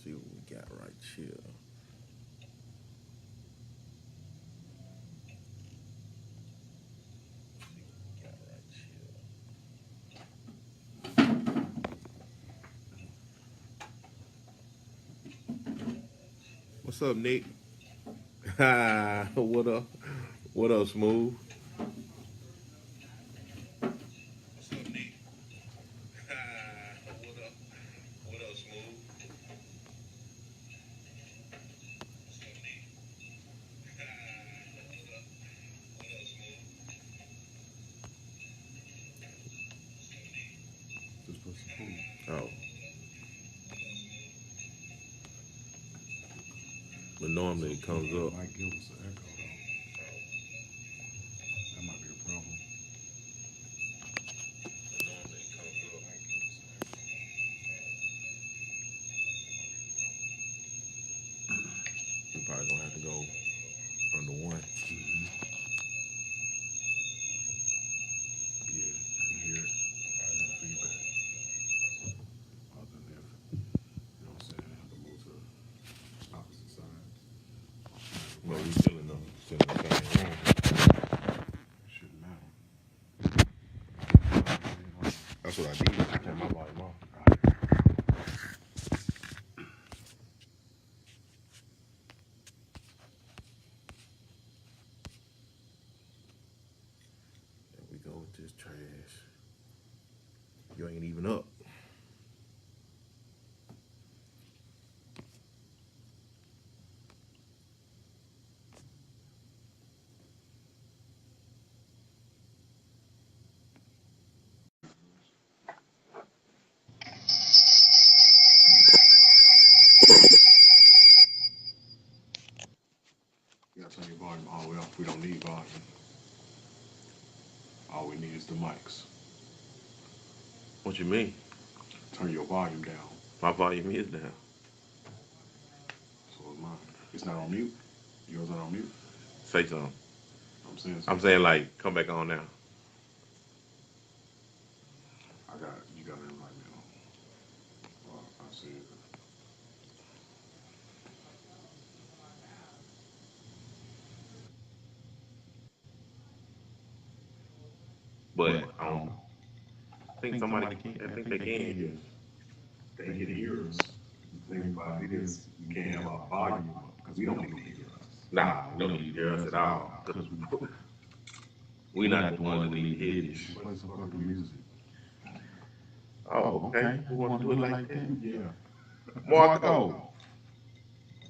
see what we got right here. What's up, Nick? What up? What up, Smooth? What's up, Nick? What up? What up, Smooth? What's up, Nick? What up, Smooth? Just put some food. Oh. But normally it comes up. Might give us an echo though. That might be a problem. Normally it comes up. We probably gonna have to go under one. Yeah, you can hear it. I got feedback. Other than if, you know what I'm saying, I have to move to opposite sides. Well, we still in the same room. Shouldn't matter. That's what I did. I turned my volume off. There we go with this trash. You ain't even up. You gotta turn your volume all the way up. We don't need volume. All we need is the mics. What you mean? Turn your volume down. My volume is down. So is mine. It's not on mute. Yours not on mute. Say something. I'm saying saying like, come back on now. you got it right now. Well, I see it. But I don't know. I think somebody can. I think they can hear you. They can hear us. The thing about it is, you can't have our volume up because we don't need to hear us. Nah, you don't need to hear us at all. Because we're not the ones that need to hear this. Play some fucking music. Oh, okay. We want to do it like that? Yeah. Marco.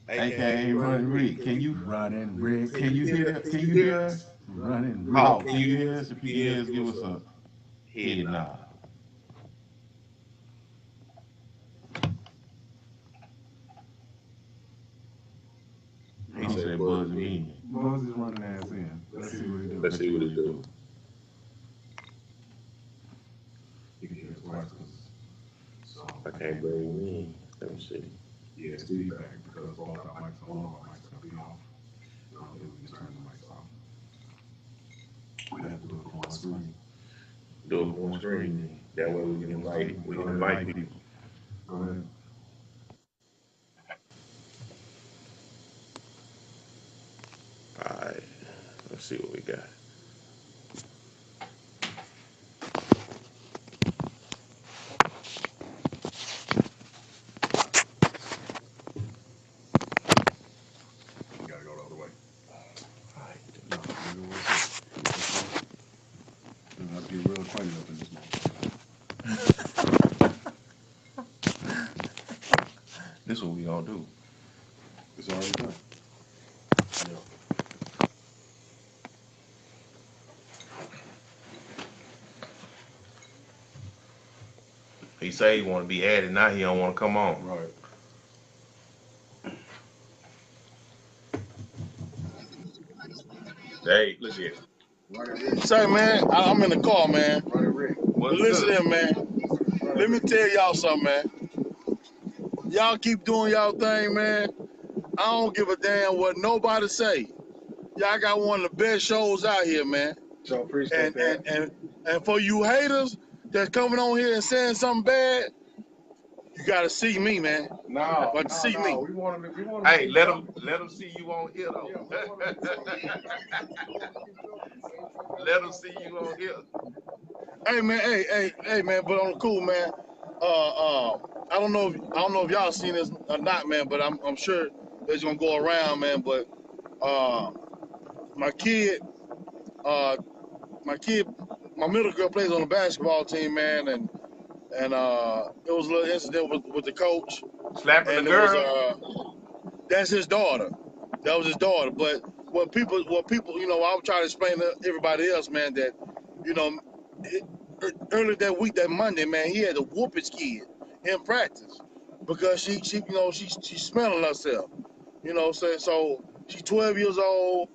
AKA Running Rick. Can you Running Rick. can you hear that? Can you hear us? Running Rick. Oh, can you hear us? If you can hear us, give us a head nod. He said Buzz me. Buzz is running ass in. Let's see what he do. Let's see what he do. You can hear his voice because I can't bring him in. Let me see. yeah, it's feedback because both our mics on, our mics gonna be off. Then we can turn the mics off. We have to do it from one screen. Do it on screen. That way we can invite people. Go ahead. All right. Let's see what we got. You gotta go the other way. All right. No, you know what's it? Then I'll get real acquainted up in this moment. This is what we gonna do. It's already done. Yeah. He say he want to be added. Now he don't want to come on. Right. Hey, look here. Say, man, I'm in the car, man. What's Listen good? here, man. Let me tell y'all something, man. Y'all keep doing y'all thing, man. I don't give a damn what nobody say. Y'all got one of the best shows out here, man. So appreciate And for you haters that's coming on here and saying something bad, You gotta see me, man. No, But to see me. We want to. Hey, let them see you on here though. Yeah, we want to Let them see you on here. Hey man, hey man, but on the cool, man. I don't know if y'all seen this or not, man, but I'm sure it's gonna go around, man. But my kid, my middle girl plays on the basketball team, man, and it was a little incident with the coach, Slapping and the it was girl. that's his daughter. That was his daughter. But what people, you know, I was trying to explain to everybody else, man, that, you know, earlier that week, that Monday, man, he had to whoop his kid in practice because she you know, she's smelling herself. You know, so she's 12 years old.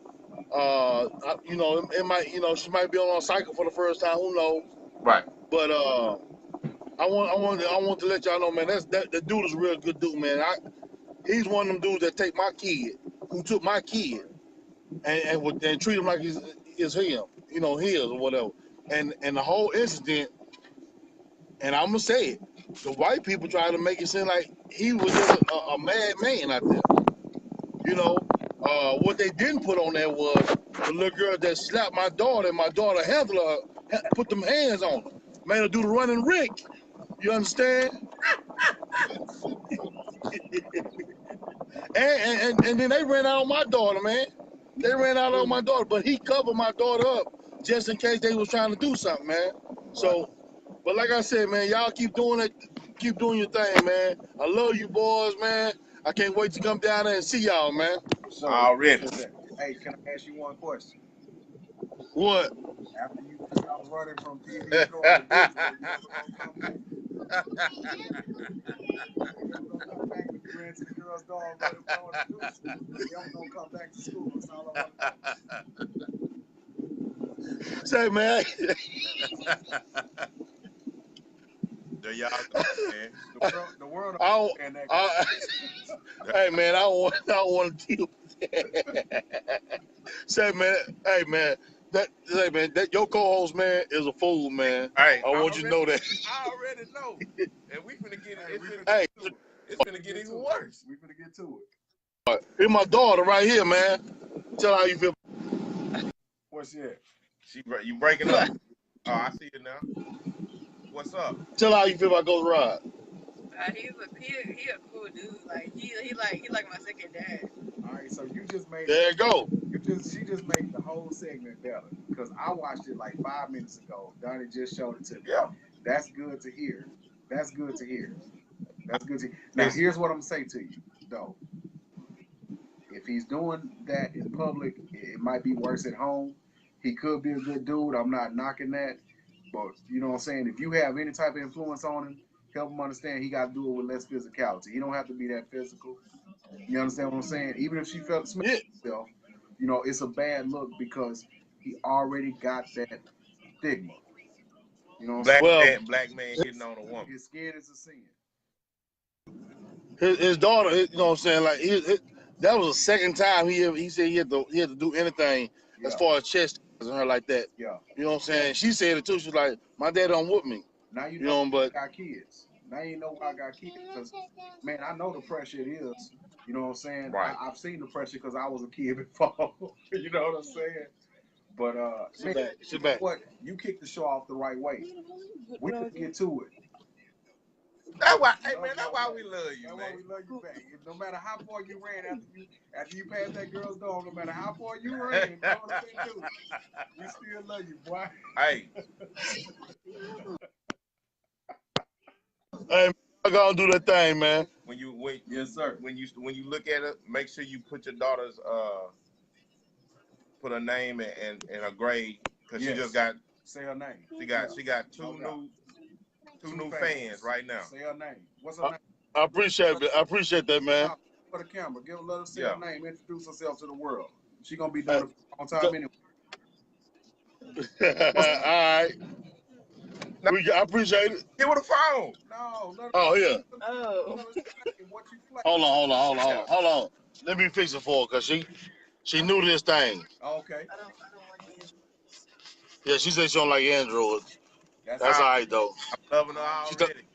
You know, it might, you know, she might be on a cycle for the first time. Who knows? Right. But I want to let y'all know, man. The dude is a real good dude, man. He's one of them dudes that take my kid, who took my kid, and treat him like it's him, you know, his or whatever. And the whole incident, and I'm gonna say it, the white people try to make it seem like he was just a mad man out there. You know, what they didn't put on there was the little girl that slapped my daughter, and my daughter handled her, put them hands on her, made her do the running Rick. You understand? And then they ran out on my daughter, man. They ran out on my daughter, but he covered my daughter up just in case they was trying to do something, man. So, but like I said, man, y'all keep doing it, keep doing your thing, man. I love you boys, man. I can't wait to come down there and see y'all, man. So, Already. hey, can I ask you one question? What? After you stop running from TV going to digital, you ever gonna come back? You ever gonna come back when you ran to the girl's door and running going to digital? You ever gonna come back to school? That's all I want to know. Say, man. There y'all go, man. The world I don't understand that. hey, man, I don't want to deal with that. Say, man, hey, man. That your co-host, man, is a fool, man. Hey, I want you to know that. I already know. And we finna get it. Hey, It's finna get even worse. We finna get to it. Here's my daughter right here, man. Tell her how you feel. What's that? You breaking up? Oh, I see it now. What's up? Tell her how you feel about Ghost Ride. He a cool dude. Like he like my second dad. All right, so you just made There you go. She just made the whole segment better because I watched it like 5 minutes ago. Donnie just showed it to me. Yeah. That's good to hear. That's good to hear. Now here's what I'm gonna say to you though. If he's doing that in public, it might be worse at home. He could be a good dude. I'm not knocking that. But you know what I'm saying? If you have any type of influence on him, help him understand he got to do it with less physicality. He don't have to be that physical. You understand what I'm saying? Even if she felt smell herself, you know, it's a bad look because he already got that stigma. You know what I'm saying? Black man hitting on a woman. His skin is a sin. His daughter, you know what I'm saying? Like that was the second time he said he had to do anything as far as chest and her like that. Yeah. You know what I'm saying? She said it too. She was like, "My dad don't whoop me." Now you know, but I got kids. Now you know why I got kids because, man, I know the pressure it is. You know what I'm saying? Right. I've seen the pressure because I was a kid before. You know what I'm saying? But sit back. What you kicked the show off the right way. We can get to it. That's why, hey man, that's why we love you, That's man. why we love you back. No matter how far you ran after you passed that girl's door, no matter how far you ran, you know what I'm saying? We still love you, boy. Hey. Hey, I gotta do that thing, man. Yes, sir. When you look at it, make sure you put your daughter's put her name and her grade because she just got say her name. She got two new fans right now. Say her name. What's her name? I appreciate it. I appreciate that, man. For the camera, let her say her name. Introduce herself to the world. She gonna be doing it on time anyway. All right. I appreciate it. Give her the phone. No. Oh yeah. Oh. What you play? Hold on. Let me fix it for her, cause she knew this thing. Okay. I don't want Androids. Yeah, she said she don't like Androids. That's all right though. I'm loving her already.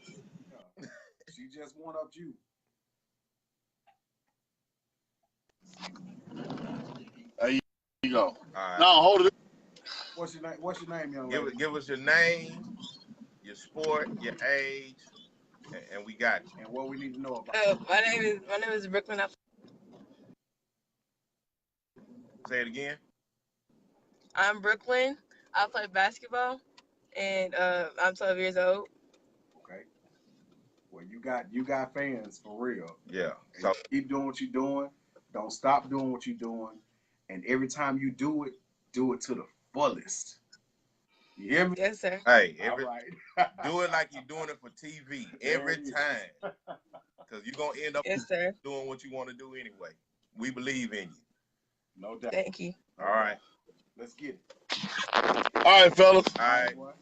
She just one-upped you. There you go. All right. No, hold it. What's your name? What's your name, young lady? Give us your name, your sport, your age, and we got you. And what we need to know about. My name is Brooklyn. Say it again. I'm Brooklyn. I play basketball, and I'm 12 years old. Okay. Well, you got fans for real. Yeah. And So keep doing what you're doing. Don't stop doing what you're doing. And every time you do it to the fullest. You hear me? Yes, sir. hey, All right. do it like you're doing it for TV every time, because you're gonna end up Yes, sir. doing what you want to do anyway. We believe in you. No doubt. Thank you. All right. Let's get it. All right, fellas. All right. Boy.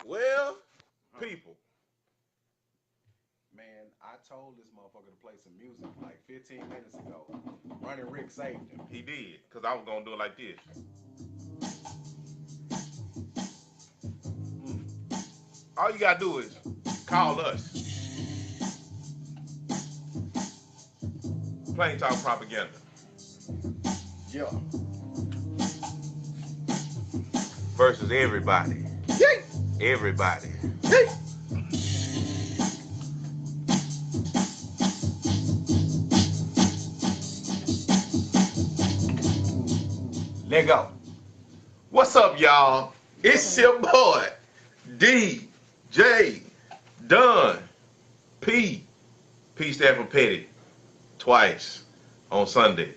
Well, people. Man, I told this motherfucker to play some music like 15 minutes ago. Running Rick saved him. He did, because I was going to do it like this. All you got to do is call us. Plain Talk Propaganda. Yeah. Versus everybody. Yay! Everybody. Yay! Let go. What's up, y'all? It's your boy, DJ Dunn. P. P stand for Petty. Twice on Sunday.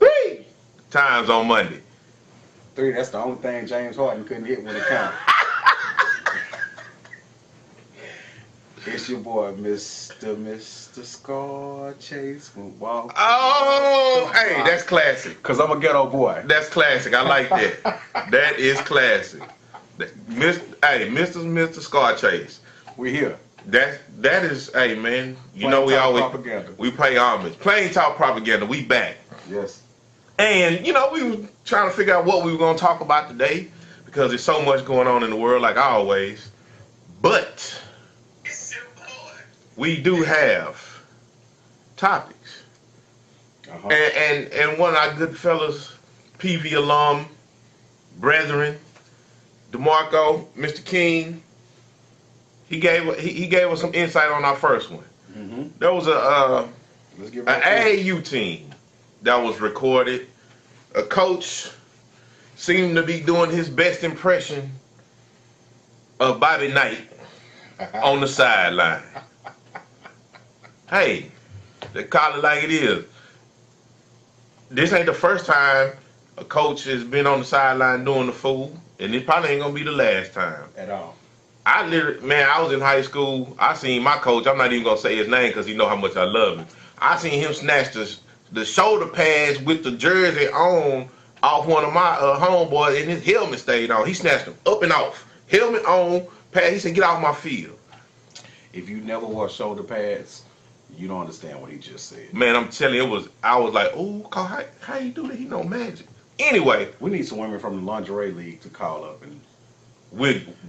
3 times on Monday. 3, that's the only thing James Harden couldn't hit when it counted. It's your boy, Mr. Scar Chase Football. Oh, hey, that's classic. Cause I'm a ghetto boy. That's classic. I like that. That is classic. Mr. Scar Chase. We here. That is, hey man. You Plain know we Talk always Propaganda. we pay homage. Plain Talk Propaganda. We back. Yes. And, you know, we were trying to figure out what we were going to talk about today because there's so much going on in the world, like always. But we do have topics. Uh-huh. And one of our good fellas, PV alum, brethren, DeMarco, Mr. King, he gave us some insight on our first one. Mm-hmm. There was an Let's get right AAU team that was recorded. A coach seemed to be doing his best impression of Bobby Knight on the sideline. Hey, they call it like it is. This ain't the first time a coach has been on the sideline doing the fool, and it probably ain't gonna be the last time. at all. I was in high school. I seen my coach. I'm not even gonna say his name because you know how much I love him. I seen him snatch the shoulder pads with the jersey on off one of my homeboys, and his helmet stayed on. He snatched them up and off. Helmet on, pad. He said, "Get off my field." If you never wore shoulder pads, you don't understand what he just said. Man, I'm telling you, I was like, "Oh, how you do that? He know magic." Anyway, We need some women from the lingerie league to call up and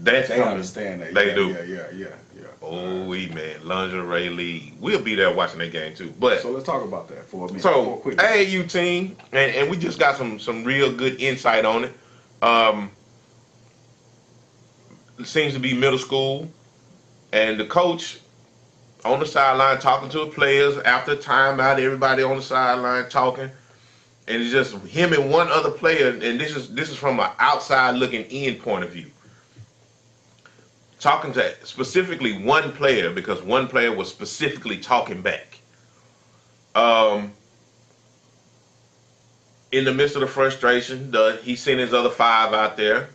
that's they coming. understand that. They yeah, do. Yeah. Oh, man, lingerie league. We'll be there watching that game too. But So let's talk about that for a minute. so quick. AAU team, and we just got some real good insight on it. It seems to be middle school, and the coach on the sideline talking to the players after timeout. Everybody on the sideline talking, and it's just him and one other player. And this is from an outside looking in point of view. Talking to specifically one player because one player was specifically talking back. In the midst of the frustration, he sent his other 5 out there.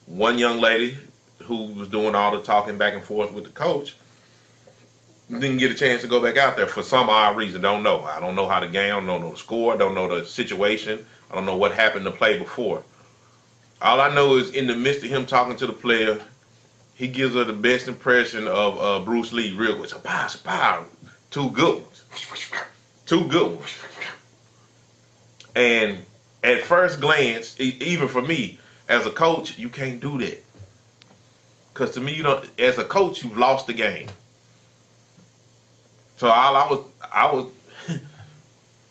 One young lady who was doing all the talking back and forth with the coach didn't get a chance to go back out there for some odd reason. Don't know. I don't know how the game, don't know the score, don't know the situation. I don't know what happened to play before. All I know is in the midst of him talking to the player, he gives her the best impression of Bruce Lee real quick. Pow. 2 good ones. 2 good ones. And at first glance, even for me as a coach, you can't do that. Because to me, you don't. As a coach, you've lost the game. So all I was.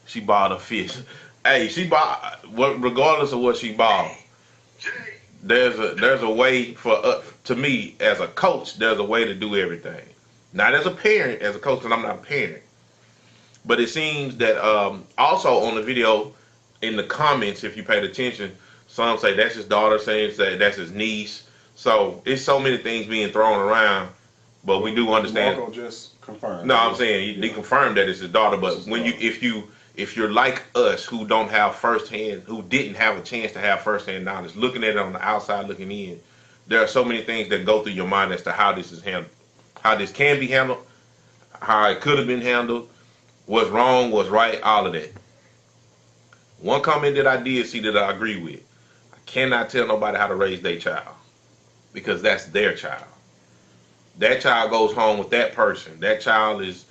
She bought a fish. Hey, she bought. Regardless of what she bought, there's a way for to me as a coach. There's a way to do everything. Not as a parent, as a coach, because I'm not a parent. But it seems that also on the video, in the comments, if you paid attention, some say that's his daughter, saying that that's his niece. So it's so many things being thrown around, but we do understand. Marco just confirmed. No, I'm saying he confirmed that it's his daughter. But his when daughter. if you're like us who don't have firsthand, who didn't have a chance to have firsthand knowledge, looking at it on the outside, looking in, there are so many things that go through your mind as to how this is handled, how this can be handled, how it could have been handled, what's wrong, what's right, all of that. One comment that I did see that I agree with: I cannot tell nobody how to raise their child because that's their child. That child goes home with that person. That child is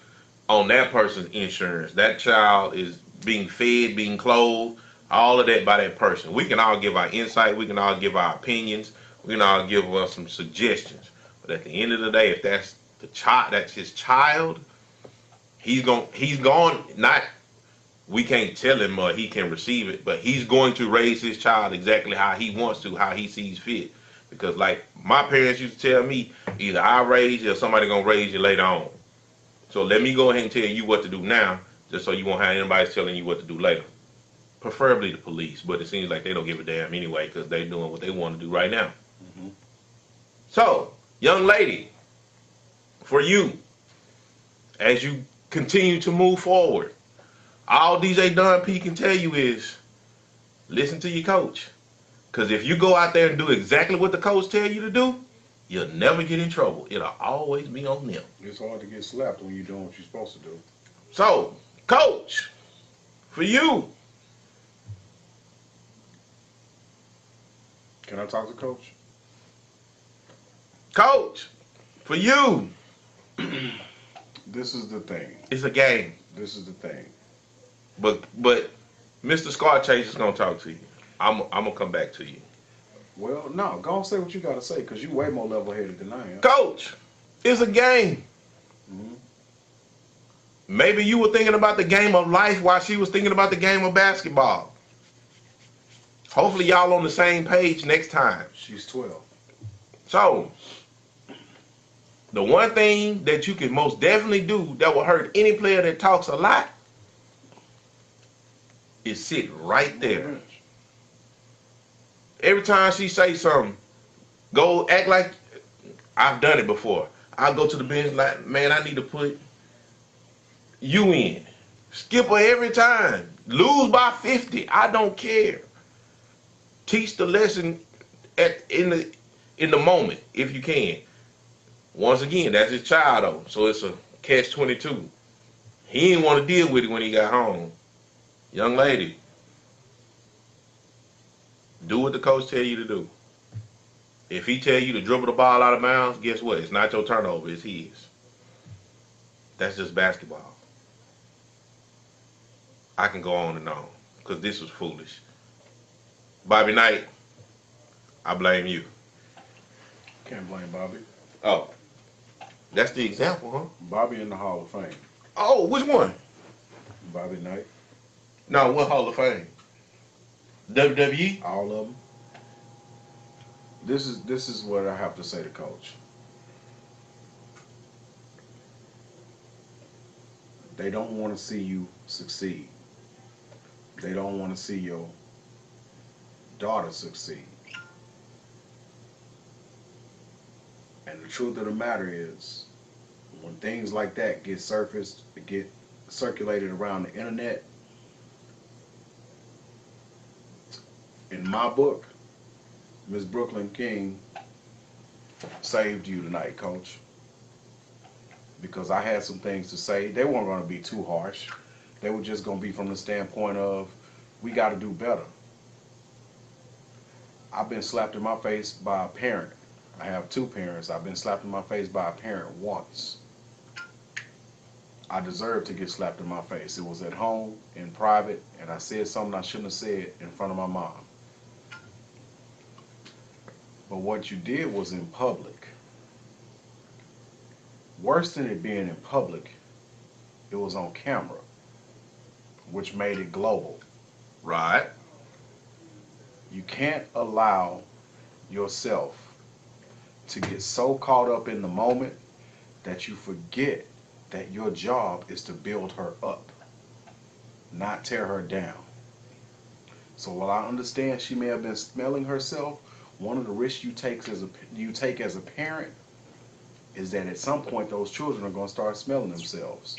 on that person's insurance. That child is being fed, being clothed, all of that by that person. We can all give our insight. We can all give our opinions. We can all give us some suggestions. But at the end of the day, if that's the child, that's his child, he's gone. Not we can't tell him he can receive it, but he's going to raise his child exactly how he wants to, how he sees fit. Because like my parents used to tell me, either I raise you or somebody gonna raise you later on. So let me go ahead and tell you what to do now, just so you won't have anybody telling you what to do later. Preferably the police, but it seems like they don't give a damn anyway because they're doing what they want to do right now. Mm-hmm. So, young lady, for you, as you continue to move forward, all DJ Don P can tell you is listen to your coach. Because if you go out there and do exactly what the coach tell you to do, you'll never get in trouble. It'll always be on them. It's hard to get slapped when you're doing what you're supposed to do. So, coach, for you. Can I talk to Coach? Coach, for you. This is the thing. It's a game. This is the thing. But Mr. Scar Chase is going to talk to you. I'm going to come back to you. Well, no, go and say what you got to say because you're way more level-headed than I am. Coach, it's a game. Mm-hmm. Maybe you were thinking about the game of life while she was thinking about the game of basketball. Hopefully y'all on the same page next time. She's 12. So, the one thing that you can most definitely do that will hurt any player that talks a lot is sit right there. Every time she say something, go act like I've done it before. I'll go to the bench like, man, I need to put you in. Skip her every time. Lose by 50. I don't care. Teach the lesson in the moment if you can. Once again, that's his child though, so it's a catch-22. He didn't want to deal with it when he got home. Young lady, do what the coach tell you to do. If he tell you to dribble the ball out of bounds, guess what? It's not your turnover, it's his. That's just basketball. I can go on and on, because this was foolish. Bobby Knight, I blame you. Can't blame Bobby. Oh, that's the example, huh? Bobby in the Hall of Fame. Oh, which one? Bobby Knight. No, what Hall of Fame? WWE? All of them. This is what I have to say to Coach. They don't want to see you succeed. They don't want to see your daughter succeed. And the truth of the matter is, when things like that get surfaced, get circulated around the internet, in my book, Miss Brooklyn King saved you tonight, Coach. Because I had some things to say. They weren't going to be too harsh. They were just going to be from the standpoint of, we got to do better. I've been slapped in my face by a parent. I have two parents. I've been slapped in my face by a parent once. I deserved to get slapped in my face. It was at home, in private, and I said something I shouldn't have said in front of my mom. But what you did was in public. Worse than it being in public, it was on camera, which made it global. Right. You can't allow yourself to get so caught up in the moment that you forget that your job is to build her up, not tear her down. So while I understand she may have been smelling herself, one of the risks you take as a parent is that at some point those children are going to start smelling themselves.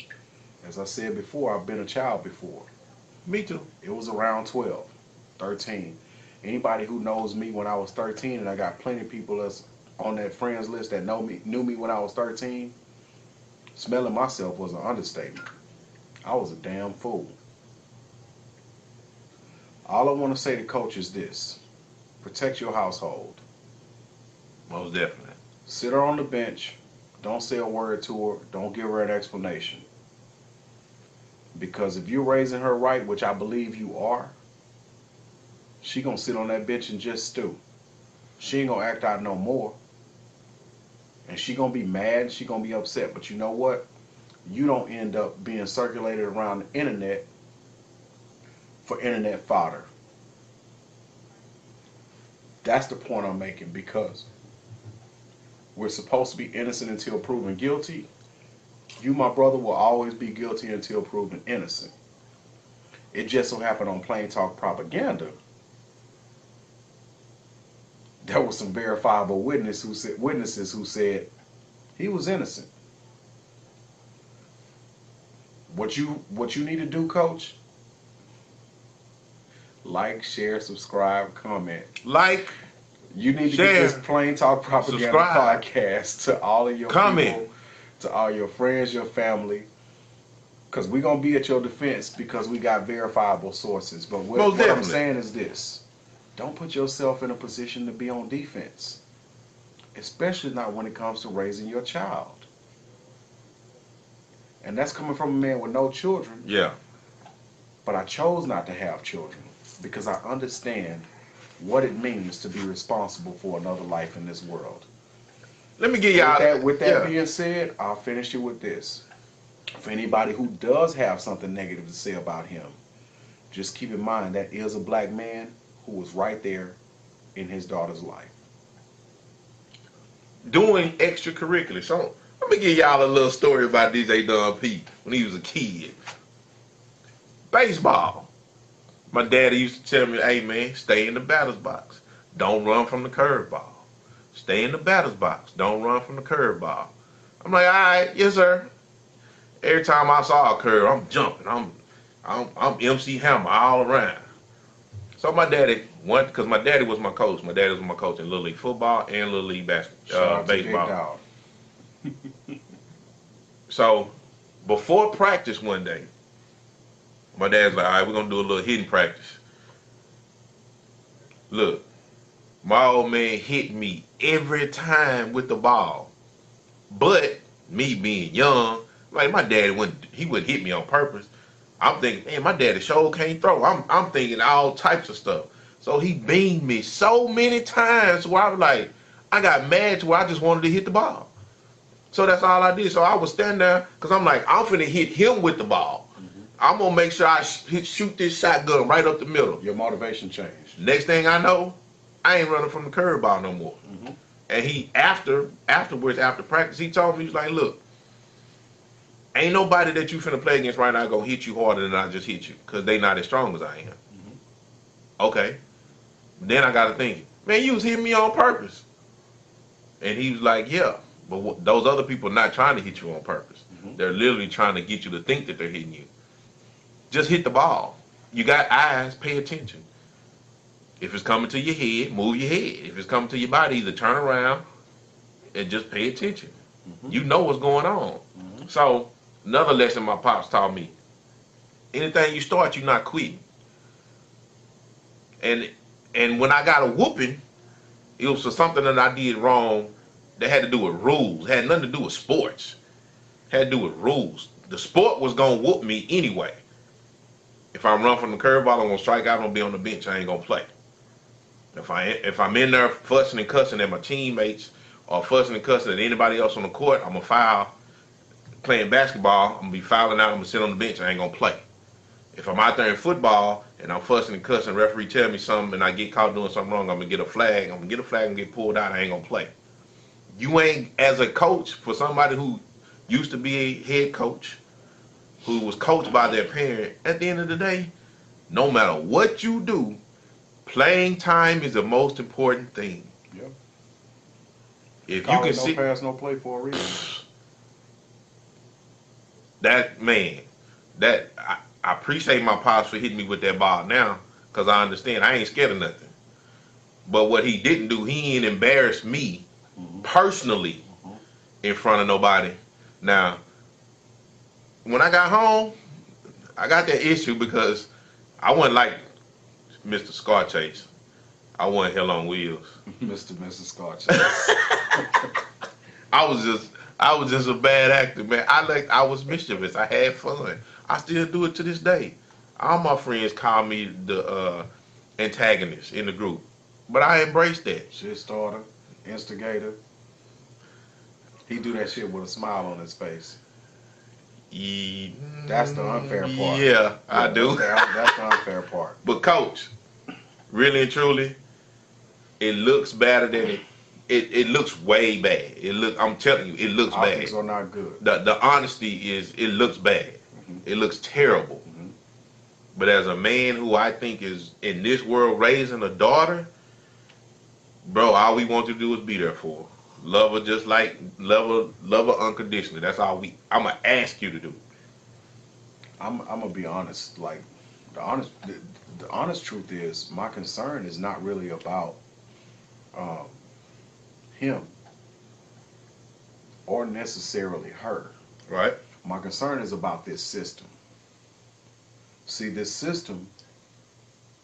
As I said before, I've been a child before. Me too. It was around 12, 13. Anybody who knows me when I was 13, and I got plenty of people that's on that friends list that knew me when I was 13, smelling myself was an understatement. I was a damn fool. All I want to say to Coach is this: protect your household. Most definitely. Sit her on the bench. Don't say a word to her. Don't give her an explanation. Because if you're raising her right, which I believe you are, she gonna sit on that bench and just stew. She ain't gonna act out no more. And she gonna be mad, she gonna be upset. But you know what? You don't end up being circulated around the internet for internet fodder. That's the point I'm making, because we're supposed to be innocent until proven guilty. You, my brother, will always be guilty until proven innocent. It just so happened on Plain Talk Propaganda, there were some verifiable witnesses who said he was innocent. What you need to do, Coach? Like, share, subscribe, comment. Like, You need to share, get this Plain Talk Propaganda subscribe, podcast to all of your comment, people, to all your friends, your family, because we're going to be at your defense because we got verifiable sources. But what I'm saying is this: don't put yourself in a position to be on defense, especially not when it comes to raising your child. And that's coming from a man with no children. Yeah. But I chose not to have children because I understand what it means to be responsible for another life in this world. Let me get y'all. With that being said, I'll finish it with this. For anybody who does have something negative to say about him, just keep in mind that is a black man who was right there in his daughter's life. Doing extracurricular. So let me give y'all a little story about DJ Don P when he was a kid. Baseball. My daddy used to tell me, hey man, stay in the batter's box. Don't run from the curveball. Stay in the batter's box. Don't run from the curveball. I'm like, all right, yes sir. Every time I saw a curve, I'm jumping. I'm MC Hammer all around. So my daddy went, because my daddy was my coach. My daddy was my coach in Little League football and Little League baseball. So before practice one day, my dad's like, all right, we're going to do a little hitting practice. Look, my old man hit me every time with the ball. But me being young, like my daddy wouldn't hit me on purpose. I'm thinking, man, my daddy sure can't throw. I'm thinking all types of stuff. So he beamed me so many times where I was like, I got mad to where I just wanted to hit the ball. So that's all I did. So I was standing there because I'm like, I'm finna hit him with the ball. I'm gonna make sure I shoot this shotgun right up the middle. Your motivation changed. Next thing I know, I ain't running from the curveball no more. And he afterwards, after practice, he told me, he was like, look, ain't nobody that you finna play against right now gonna hit you harder than I just hit you, because they not as strong as I am. Okay. Then I got to thinking, man, you was hitting me on purpose. And he was like, yeah, but those other people are not trying to hit you on purpose. They're literally trying to get you to think that they're hitting you. Just hit the ball. You got eyes, pay attention. If it's coming to your head, move your head. If it's coming to your body, either turn around and just pay attention. You know what's going on. So another lesson my pops taught me: anything you start, you're not quitting. And when I got a whooping, it was for something that I did wrong that had to do with rules. It had nothing to do with sports. It had to do with rules. the sport was gonna whoop me anyway. If I run from the curveball, I'm gonna strike out. I'm gonna be on the bench. I ain't gonna play. If I'm in there fussing and cussing at my teammates or fussing and cussing at anybody else on the court, I'm gonna foul. Playing basketball, I'm gonna be fouling out. I'm gonna sit on the bench. I ain't gonna play. If I'm out there in football and I'm fussing and cussing, referee tell me something and I get caught doing something wrong, I'm gonna get a flag. I'm gonna get a flag and get pulled out. I ain't gonna play. You ain't, as a coach, for somebody who used to be a head coach, who was coached by their parent, at the end of the day, no matter what you do, playing time is the most important thing. Yep. If Call you it can no see pass, no play for a reason. that, man, that I appreciate my pops for hitting me with that ball now, because I understand I ain't scared of nothing. But what he didn't do, he ain't embarrassed me personally in front of nobody. Now, when I got home, I got that issue because I wasn't like Mr. Scarchase. I wasn't hell on wheels. Mrs. Scotch. I was just a bad actor, man. I was mischievous. I had fun. I still do it to this day. All my friends call me the antagonist in the group, but I embrace that. Shit starter, instigator. He do that shit with a smile on his face. That's the unfair part. Yeah, I do. That's the unfair part. But coach, really and truly, it looks better than it looks way bad. I'm telling you, it looks bad. Optics are not good. The honesty is, it looks bad. It looks terrible. But as a man who I think is in this world raising a daughter, bro, all we want to do is be there for her. Love her just like love her unconditionally. That's all I'm gonna ask you to do. I'm gonna be honest. Like the honest truth is, my concern is not really about him or necessarily her. Right? My concern is about this system. See, this system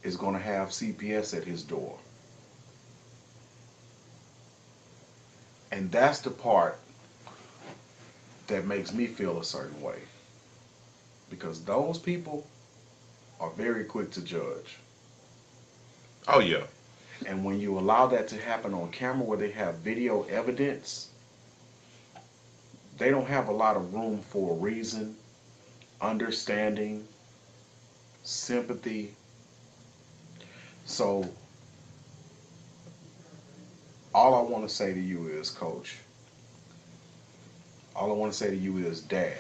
is going to have CPS at his door. And that's the part that makes me feel a certain way. Because those people are very quick to judge. Oh yeah. And when you allow that to happen on camera where they have video evidence, they don't have a lot of room for reason, understanding, sympathy. So all I want to say to you is, Coach, all I want to say to you is, Dad,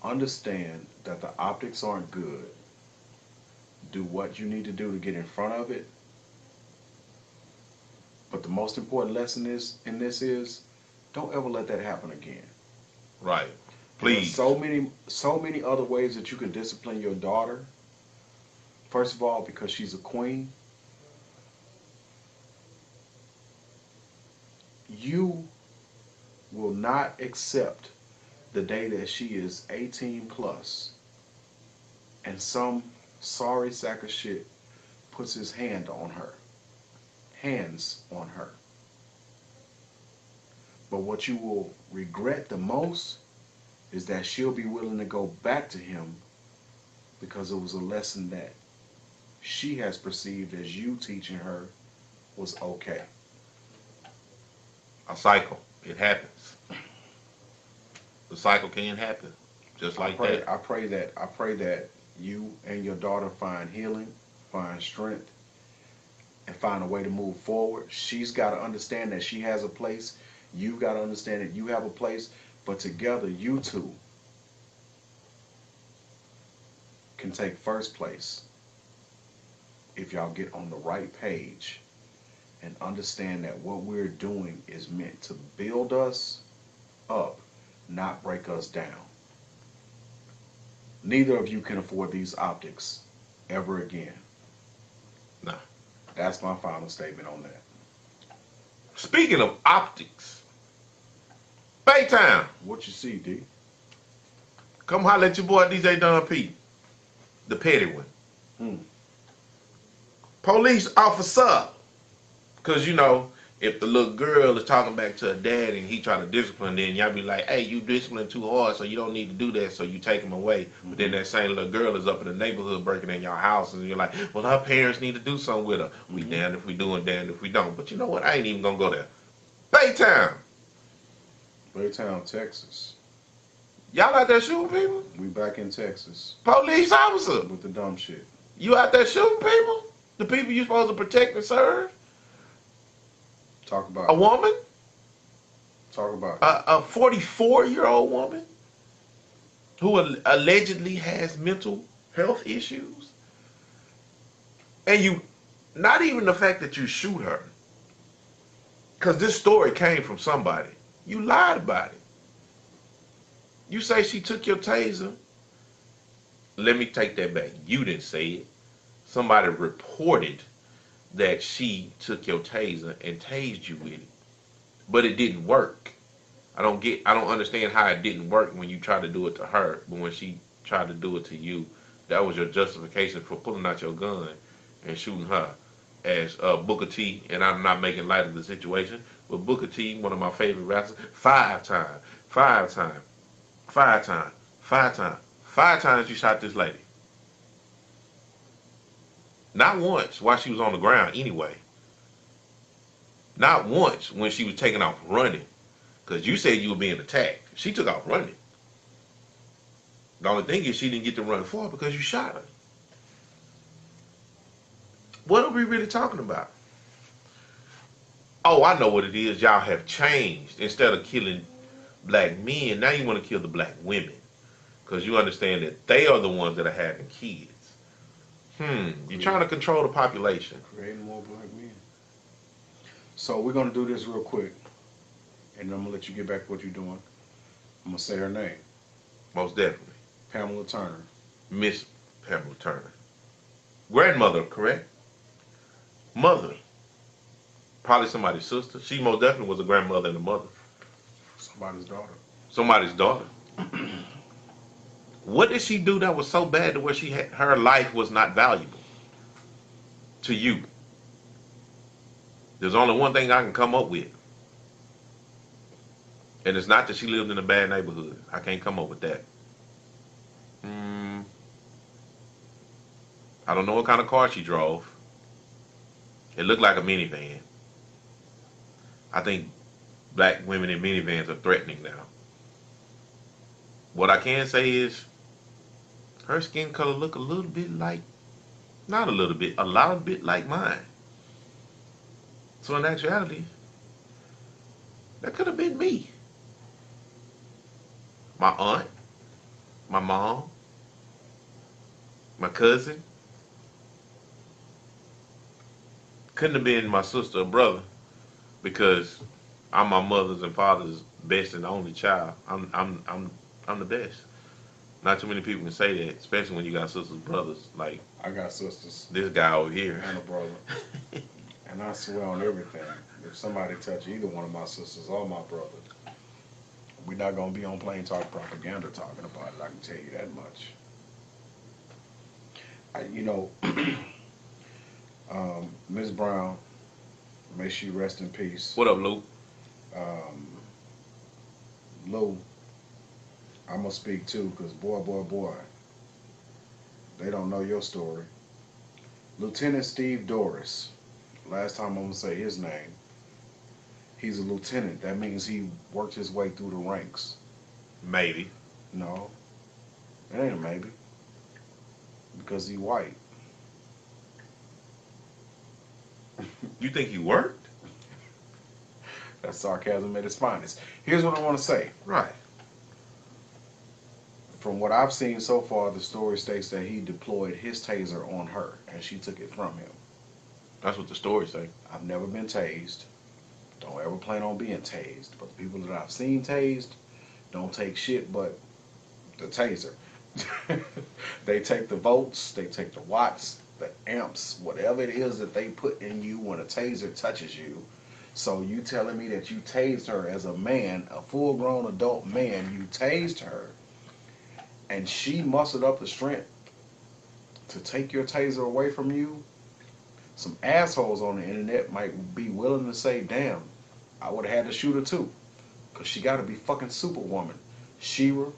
understand that the optics aren't good. Do what you need to do to get in front of it. But the most important lesson in this is, don't ever let that happen again. Right. Please. There's so many other ways that you can discipline your daughter. First of all, because she's a queen. You will not accept the day that she is 18 plus and some sorry sack of shit puts his hands on her. But what you will regret the most is that she'll be willing to go back to him because it was a lesson that she has perceived as you teaching her was okay. A cycle. It happens. The cycle can happen. Just like that. I pray that you and your daughter find healing, find strength, and find a way to move forward. She's got to understand that she has a place. You've got to understand that you have a place. But together, you two can take first place if y'all get on the right page and understand that what we're doing is meant to build us up, not break us down. Neither of you can afford these optics ever again. Nah. That's my final statement on that. Speaking of optics, Baytown. What you see, D? Come holler at your boy DJ Don P, the petty one. Police officer. Because, you know, If the little girl is talking back to her dad and he try to discipline, then y'all be like, hey, you discipline too hard, so you don't need to do that, so you take him away. But then that same little girl is up in the neighborhood breaking in your house, and you're like, well, her parents need to do something with her. We damned if we do and damned if we don't. But you know what? I ain't even gonna go there. Baytown. Baytown, Texas. Y'all out there shooting people? We back in Texas Police officer. with the dumb shit. You out there shooting people? The people you supposed to protect and serve? Talk about A woman? Talk about A 44-year-old woman who allegedly has mental health issues? And you, not even the fact that you shoot her, because this story came from somebody. You lied about it. You say she took your taser. Let me take that back. You didn't say it. Somebody reported that she took your taser and tased you with it. But it didn't work. I don't understand how it didn't work when you tried to do it to her, but when she tried to do it to you, that was your justification for pulling out your gun and shooting her. As Booker T, and I'm not making light of the situation, but Booker T, one of my favorite rappers, 5 times you shot this lady. Not once while she was on the ground anyway. Not once when she was taking off running. Because you said you were being attacked. She took off running. The only thing is she didn't get to run far because you shot her. What are we really talking about? Oh, I know what it is. Y'all have changed. Instead of killing black men, now you want to kill the black women. Because you understand that they are the ones that are having kids. You're trying to control the population. creating more black men. So we're gonna do this real quick, and I'm gonna let you get back to what you're doing. I'm gonna say her name. Most definitely. Pamela Turner. Miss Pamela Turner. Grandmother, correct? Mother. Probably somebody's sister. She most definitely was a grandmother and a mother. Somebody's daughter. Somebody's daughter. What did she do that was so bad to where her life was not valuable to you? There's only one thing I can come up with. And it's not that she lived in a bad neighborhood. I can't come up with that. I don't know what kind of car she drove. It looked like a minivan. I think black women in minivans are threatening now. What I can say is her skin color look a little bit like, not a little bit, a lot bit like mine. So in actuality, that could have been me. My aunt, my mom, my cousin. Couldn't have been my sister or brother because I'm my mother's and father's best and only child. I'm the best. Not too many people can say that, especially when you got sisters, brothers. Like I got sisters this guy over here. and a brother, and I swear on everything. If somebody touch either one of my sisters or my brother, we're not gonna be on Plain Talk Propaganda talking about it. I can tell you that much. Ms. Brown, may she rest in peace. What up, Lou? Lou, I'm gonna speak too, cause boy, they don't know your story. Lieutenant Steve Doris. Last time I'm gonna say his name. He's a lieutenant. That means he worked his way through the ranks. Maybe. No, it ain't a maybe. Because he white. You think he worked? That's sarcasm at its finest. Here's what I want to say. Right. From what I've seen so far, the story states that he deployed his taser on her, and she took it from him. That's what the story say. I've never been tased. Don't ever plan on being tased. But the people that I've seen tased don't take shit but the taser. They take the volts, they take the watts, the amps, whatever it is that they put in you when a taser touches you. So you telling me that you tased her as a man, a full-grown adult man, you tased her, and she mustered up the strength to take your taser away from you? some assholes on the internet might be willing to say, damn, I would have had to shoot her too. Because she got to be fucking Superwoman, She-Ra,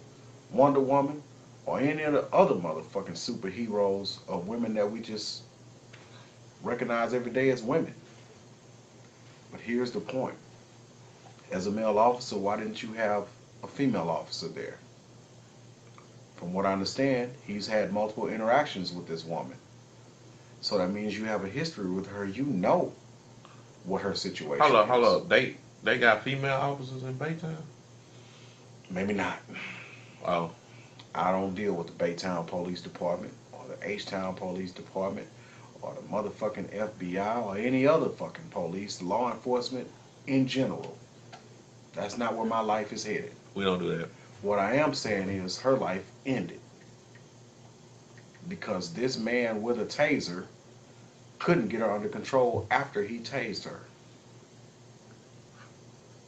Wonder Woman, or any of the other motherfucking superheroes of women that we just recognize every day as women. But here's the point. As a male officer, why didn't you have a female officer there? From what I understand, he's had multiple interactions with this woman. So that means you have a history with her. You know what her situation is. Hold up. They got female officers in Baytown? Maybe not. Oh. I don't deal with the Baytown Police Department or the H-Town Police Department or the motherfucking FBI or any other fucking police, law enforcement in general. That's not where my life is headed. We don't do that. What I am saying is her life ended because this man with a taser couldn't get her under control after he tased her.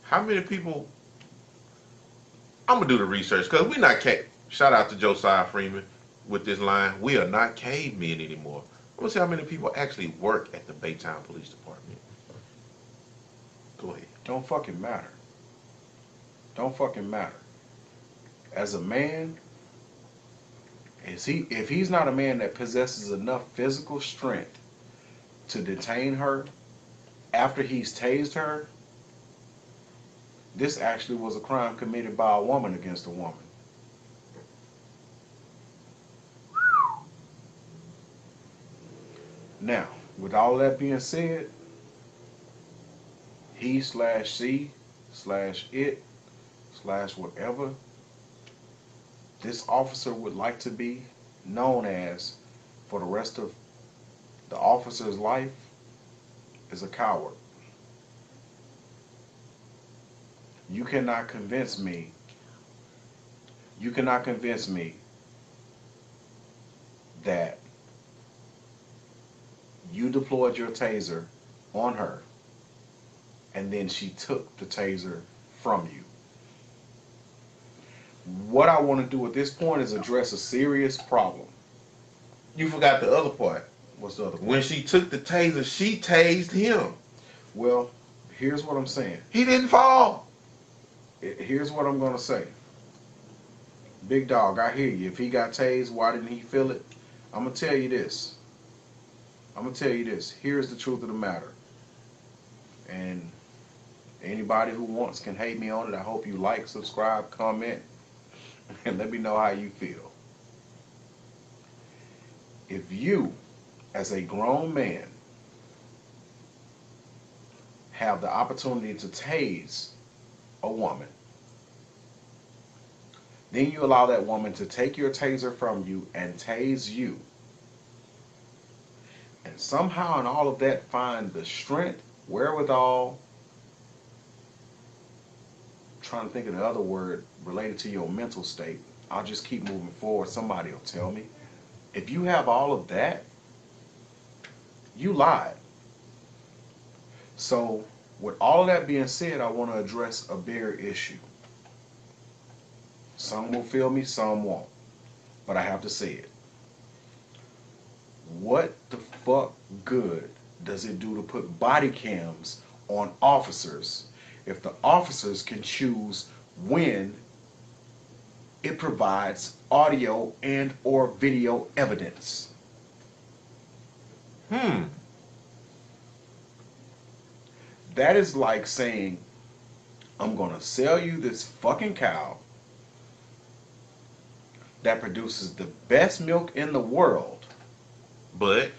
How many people? I'm gonna do the research because we're not shout out to Josiah Freeman with this line. We are not cavemen anymore. I'm gonna see how many people actually work at the Baytown Police Department. Go ahead. Don't fucking matter. Don't fucking matter. As a man, if he's not a man that possesses enough physical strength to detain her after he's tased her, this actually was a crime committed by a woman against a woman. Now, with all that being said, he/she/it/whatever this officer would like to be known as for the rest of the officer's life is a coward. You cannot convince me that you deployed your taser on her and then she took the taser from you. What I want to do at this point is address a serious problem. You forgot the other part. What's the other part? When she took the taser, she tased him. Well, here's what I'm saying. He didn't fall. Here's what I'm going to say. Big dog, I hear you. If he got tased, why didn't he feel it? I'm going to tell you this. Here's the truth of the matter. And anybody who wants can hate me on it. I hope you like, subscribe, comment, and let me know how you feel. If you, as a grown man, have the opportunity to tase a woman, then you allow that woman to take your taser from you and tase you, and somehow in all of that find the strength, wherewithal, trying to think of the other word related to your mental state. I'll just keep moving forward. Somebody will tell me. If you have all of that, you lied. So with all of that being said, I want to address a bigger issue. Some will feel me, some won't. But I have to say it. What the fuck good does it do to put body cams on officers if the officers can choose when it provides audio and or video evidence? That is like saying, I'm going to sell you this fucking cow that produces the best milk in the world. But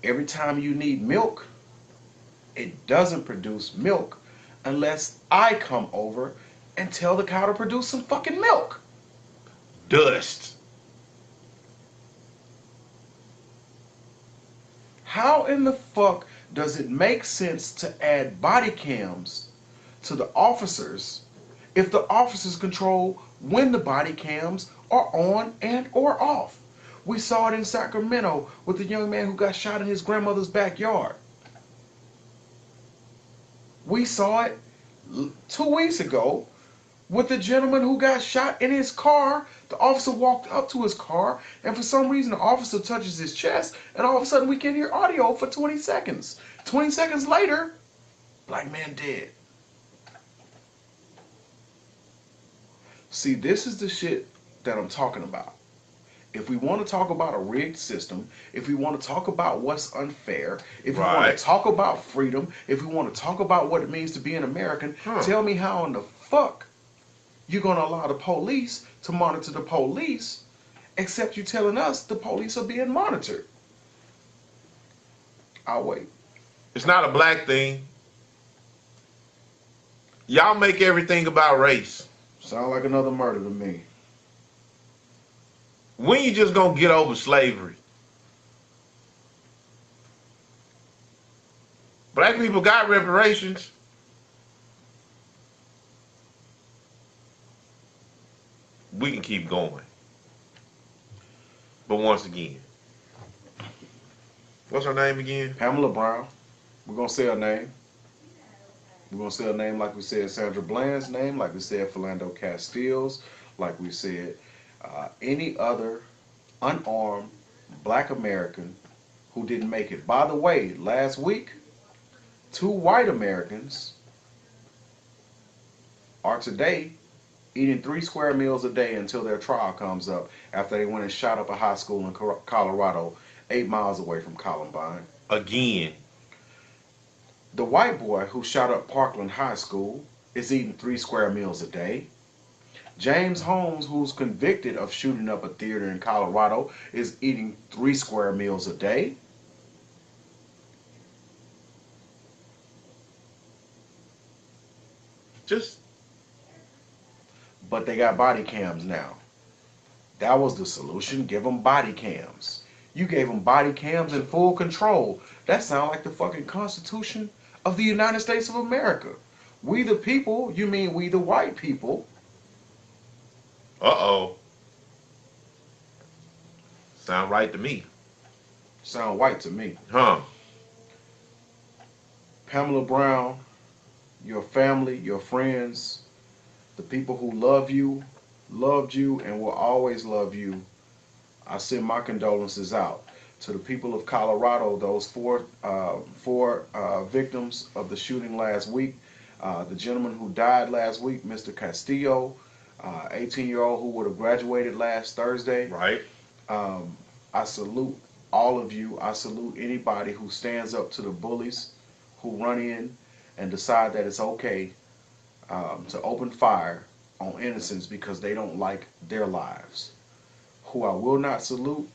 every time you need milk, it doesn't produce milk unless I come over and tell the cow to produce some fucking milk. Dust. How in the fuck does it make sense to add body cams to the officers if the officers control when the body cams are on and or off? We saw it in Sacramento with the young man who got shot in his grandmother's backyard. We saw it 2 weeks ago with the gentleman who got shot in his car The officer walked up to his car, and for some reason the officer touches his chest, and all of a sudden we can hear audio for 20 seconds. 20 seconds later, black man dead. See, this is the shit that I'm talking about. If we want to talk about a rigged system, if we want to talk about what's unfair, if we want Right. to talk about freedom, if we want to talk about what it means to be an American, tell me how in the fuck you're going to allow the police to monitor the police, except you're telling us the police are being monitored. I'll wait. It's not a black thing. Y'all make everything about race. Sound like another murder to me. When you just gonna get over slavery? Black people got reparations. We can keep going. But once again, what's her name again? Pamela Brown. We're going to say her name. We're going to say her name like we said Sandra Bland's name, like we said Philando Castile's, like we said any other unarmed black American who didn't make it. By the way, last week, 2 white Americans are today eating 3 square meals a day until their trial comes up after they went and shot up a high school in Colorado 8 miles away from Columbine. Again. The white boy who shot up Parkland High School is eating 3 square meals a day. James Holmes, who's convicted of shooting up a theater in Colorado, is eating 3 square meals a day. But they got body cams now. That was the solution. Give them body cams. You gave them body cams in full control. That sounds like the fucking Constitution of the United States of America. We the people, you mean we the white people. Uh-oh. Sound right to me. Sound white to me. Huh. Pamela Brown, your family, your friends, the people who love you, loved you, and will always love you, I send my condolences out. To the people of Colorado, those four victims of the shooting last week, the gentleman who died last week, Mr. Castillo, 18-year-old who would have graduated last Thursday. Right. I salute all of you. I salute anybody who stands up to the bullies who run in and decide that it's okay to open fire on innocents because they don't like their lives. Who I will not salute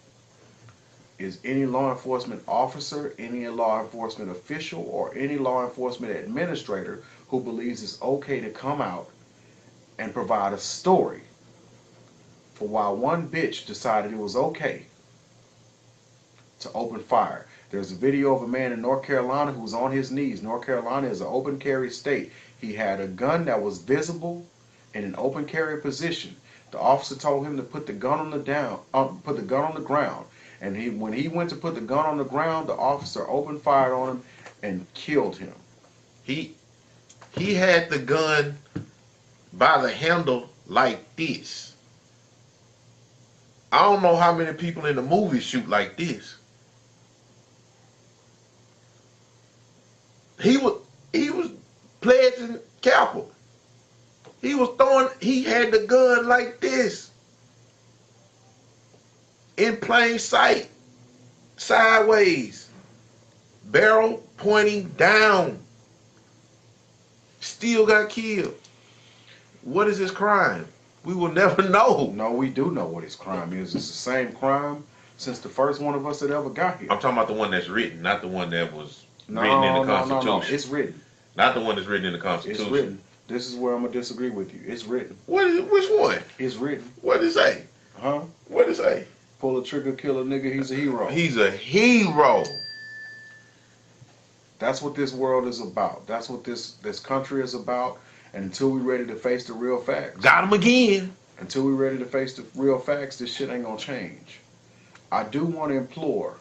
is any law enforcement officer, any law enforcement official, or any law enforcement administrator who believes it's okay to come out and provide a story for why one bitch decided it was okay to open fire. There's a video of a man in North Carolina who's on his knees. North Carolina is an open carry state. He had a gun that was visible in an open carry position. The officer told him to put the gun on the ground. And when he went to put the gun on the ground, the officer opened fire on him and killed him. He had the gun by the handle like this. I don't know how many people in the movie shoot like this. He was pledging capital. He had the gun like this. In plain sight. Sideways. Barrel pointing down. Still got killed. What is his crime? We will never know. No, we do know what his crime is. It's the same crime since the first one of us that ever got here. I'm talking about the one that's written, not the one that was written in the Constitution. No. It's written. Not the one that's written in the Constitution. It's written. This is where I'm going to disagree with you. It's written. Which one? It's written. What did it say? Huh? What did it say? Pull a trigger, kill a nigga, he's a hero. He's a hero. That's what this world is about. That's what this country is about. And until we're ready to face the real facts. Got him again. Until we're ready to face the real facts, this shit ain't going to change. I do want to implore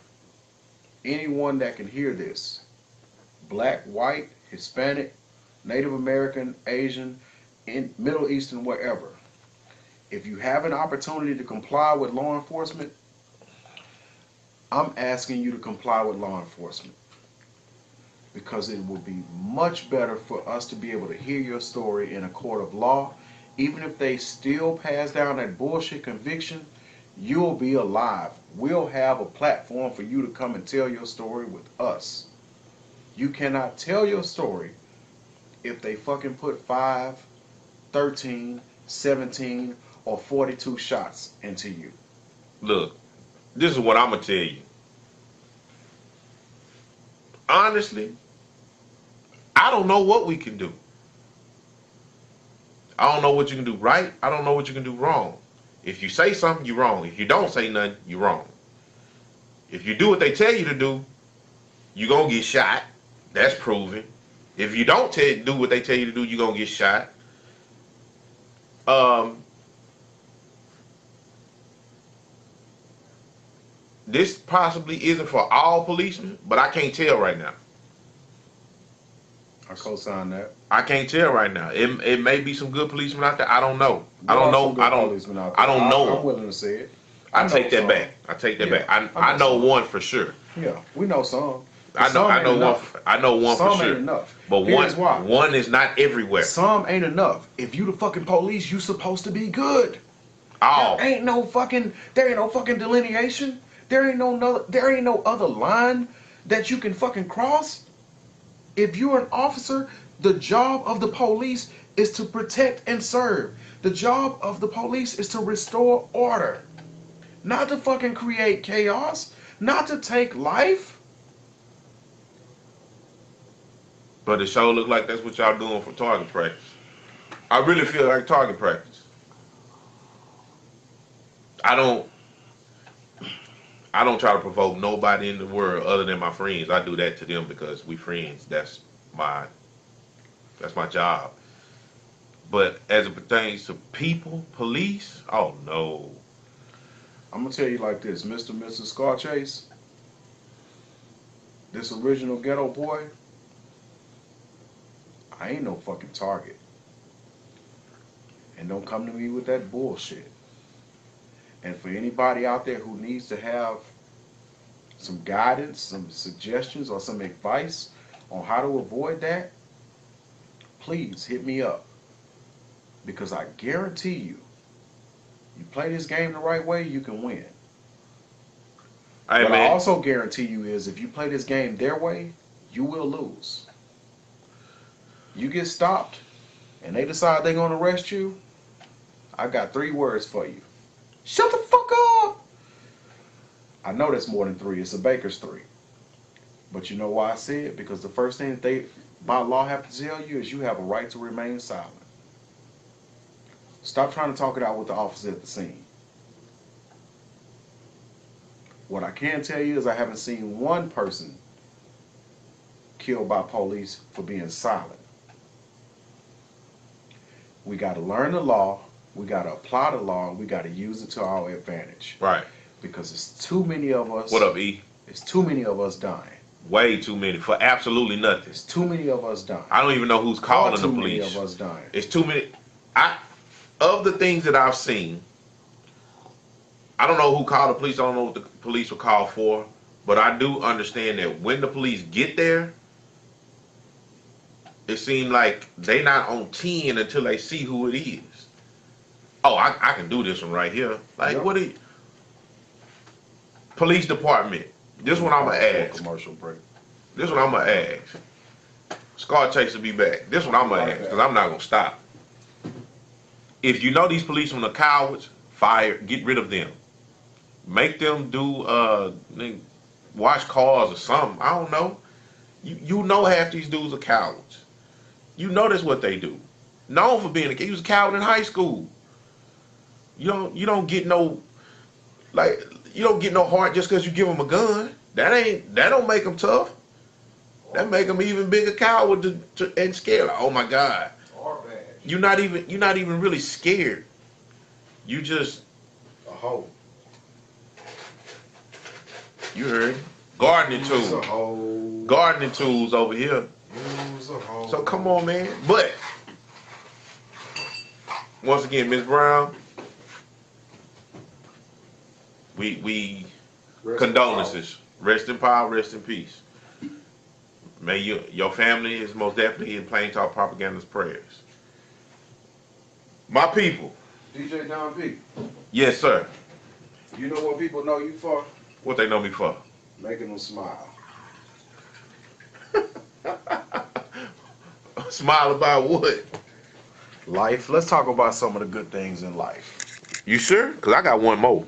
anyone that can hear this, black, white, Hispanic, Native American, Asian, Middle Eastern, wherever. If you have an opportunity to comply with law enforcement, I'm asking you to comply with law enforcement. Because it will be much better for us to be able to hear your story in a court of law. Even if they still pass down that bullshit conviction, you'll be alive. We'll have a platform for you to come and tell your story with us. You cannot tell your story if they fucking put 5, 13, 17, or 42 shots into you. Look, this is what I'm going to tell you. Honestly, I don't know what we can do. I don't know what you can do right. I don't know what you can do wrong. If you say something, you're wrong. If you don't say nothing, you're wrong. If you do what they tell you to do, you're going to get shot. That's proven. If you don't do what they tell you to do, you're going to get shot. This possibly isn't for all policemen, but I can't tell right now. I co-sign that. I can't tell right now. It may be some good policemen out there. I don't know. There I don't are know. some good policemen out there. I don't know. I'm willing to say it. I know take that some. back. I take that Yeah, back. I I know some. one for sure. Yeah, we know some. I know one. I know one Some for sure. ain't enough. But Here's why. one is not everywhere. Some ain't enough. If you the fucking police, you supposed to be good. Oh, There ain't no fucking delineation. There ain't no other line that you can fucking cross. If you're an officer, the job of the police is to protect and serve. The job of the police is to restore order. Not to fucking create chaos. Not to take life. but it sure look like that's what y'all doing for target practice. I really feel like target practice. I don't try to provoke nobody in the world other than my friends. I do that to them because we friends. That's my job. But as it pertains to people, police, oh no. I'm gonna tell you like this, Mr. and Mrs. Scarchase, this original ghetto boy, I ain't no fucking target. And don't come to me with that bullshit. And for anybody out there who needs to have some guidance, some suggestions, or some advice on how to avoid that, please hit me up. Because I guarantee you, you play this game the right way, you can win. Hey, what man. I also guarantee you is if you play this game their way, you will lose. You get stopped and they decide they're going to arrest you, I got 3 words for you. Shut the fuck up! I know that's more than 3. It's a baker's 3. But you know why I say it? Because the first thing that they, by law, have to tell you is you have a right to remain silent. Stop trying to talk it out with the officer at the scene. What I can tell you is I haven't seen one person killed by police for being silent. We got to learn the law, we got to apply the law, and we got to use it to our advantage. Right. Because it's too many of us. What up, E? It's too many of us dying. Way too many for absolutely nothing. It's too many of us dying. I don't even know who's calling the police. Too many of us dying. It's too many. Of the things that I've seen, I don't know who called the police. I don't know what the police were called for, but I do understand that when the police get there, it seemed like they not on 10 until they see who it is. Oh, I can do this one right here. Like, Yep. what do you... Police department. This one I'm going to ask. Commercial break. This one I'm going to ask. Scar Chase will be back. This one I'm going to ask because I'm not going to stop. If you know these policemen are cowards, fire, get rid of them. Make them do, wash cars or something. I don't know. You know half these dudes are cowards. You know that's what they do. Known for being he was a coward in high school. You don't get no heart just because you give them a gun. That don't make them tough. That make them even bigger coward and scared. Like, oh my God. You're not even really scared. You just A hoe. You heard. Gardening tools. A hoe. Gardening tools over here. A hoe. So come on, man. But once again, Ms. Brown, We Rest in condolences. Rest in power. Rest in peace. May your family is most definitely in Plain Talk Propaganda's prayers. My people. power. DJ Don P. Yes, sir. You know what people know you for? What they know me for? Making them smile. Smile about what? Life. Let's talk about some of the good things in life. You sure? Cause I got one more.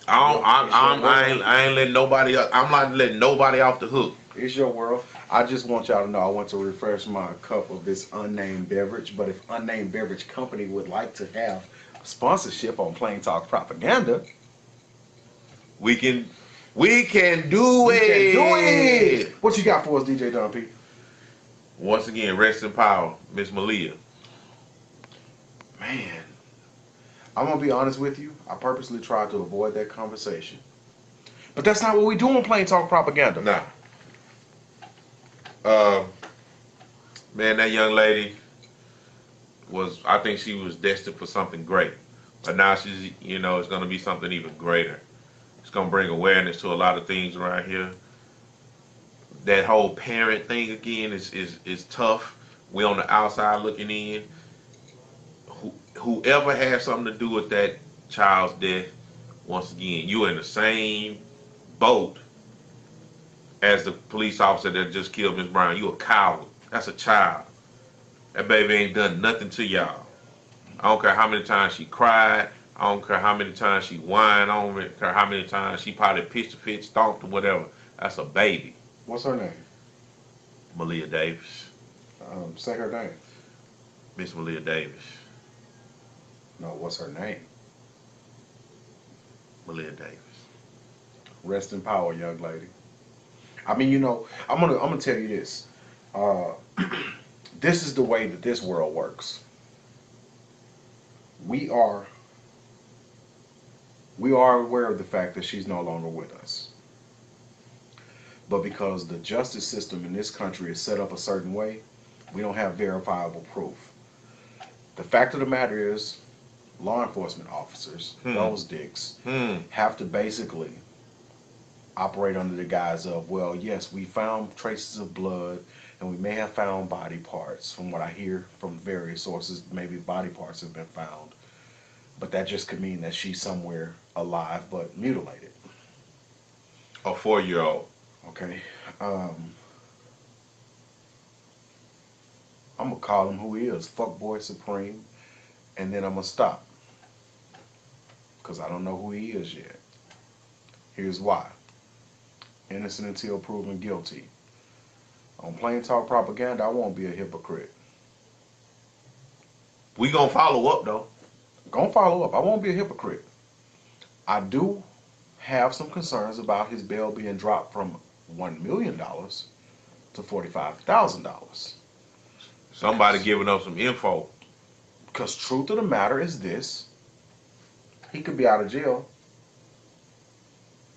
I ain't letting nobody. I'm not letting nobody off the hook. It's your world. I just want y'all to know I want to refresh my cup of this unnamed beverage. But if unnamed beverage company would like to have sponsorship on Plain Talk Propaganda, We can do we it. can do it. What you got for us, DJ Don P? Once again, rest in power, Miss Malia. Man, I'm gonna be honest with you. I purposely tried to avoid that conversation, but that's not what we do on Plain Talk Propaganda. Nah. Man, that young lady I think she was destined for something great. But now she's, it's going to be something even greater. It's going to bring awareness to a lot of things around here. That whole parent thing again is tough. We on the outside looking in. Whoever has something to do with that child's death, once again, you're in the same boat as the police officer that just killed Miss Brown. You a coward. That's a child. That baby ain't done nothing to y'all. I don't care how many times she cried. I don't care how many times she whined. I don't care how many times she probably pitched a fit, stomped or whatever. That's a baby. What's her name? Leah Davis. Say her name. Miss Leah Davis. No, what's her name? Leah Davis. Rest in power, young lady. I mean, I'm gonna tell you this. This is the way that this world works. We are aware of the fact that she's no longer with us. But because the justice system in this country is set up a certain way, we don't have verifiable proof. The fact of the matter is, law enforcement officers, those dicks, have to basically operate under the guise of, well, yes, we found traces of blood and we may have found body parts. From what I hear from various sources, maybe body parts have been found. But that just could mean that she's somewhere alive but mutilated. A 4-year-old. Okay. I'm going to call him who he is, Fuckboy Supreme, and then I'm going to stop. Because I don't know who he is yet. Here's why. Innocent until proven guilty. On Plain Talk Propaganda, I won't be a hypocrite. We gonna follow up though. Gonna follow up. I won't be a hypocrite. I do have some concerns about his bail being dropped from $1 million to $45,000. Somebody giving up some info. Because truth of the matter is this. He could be out of jail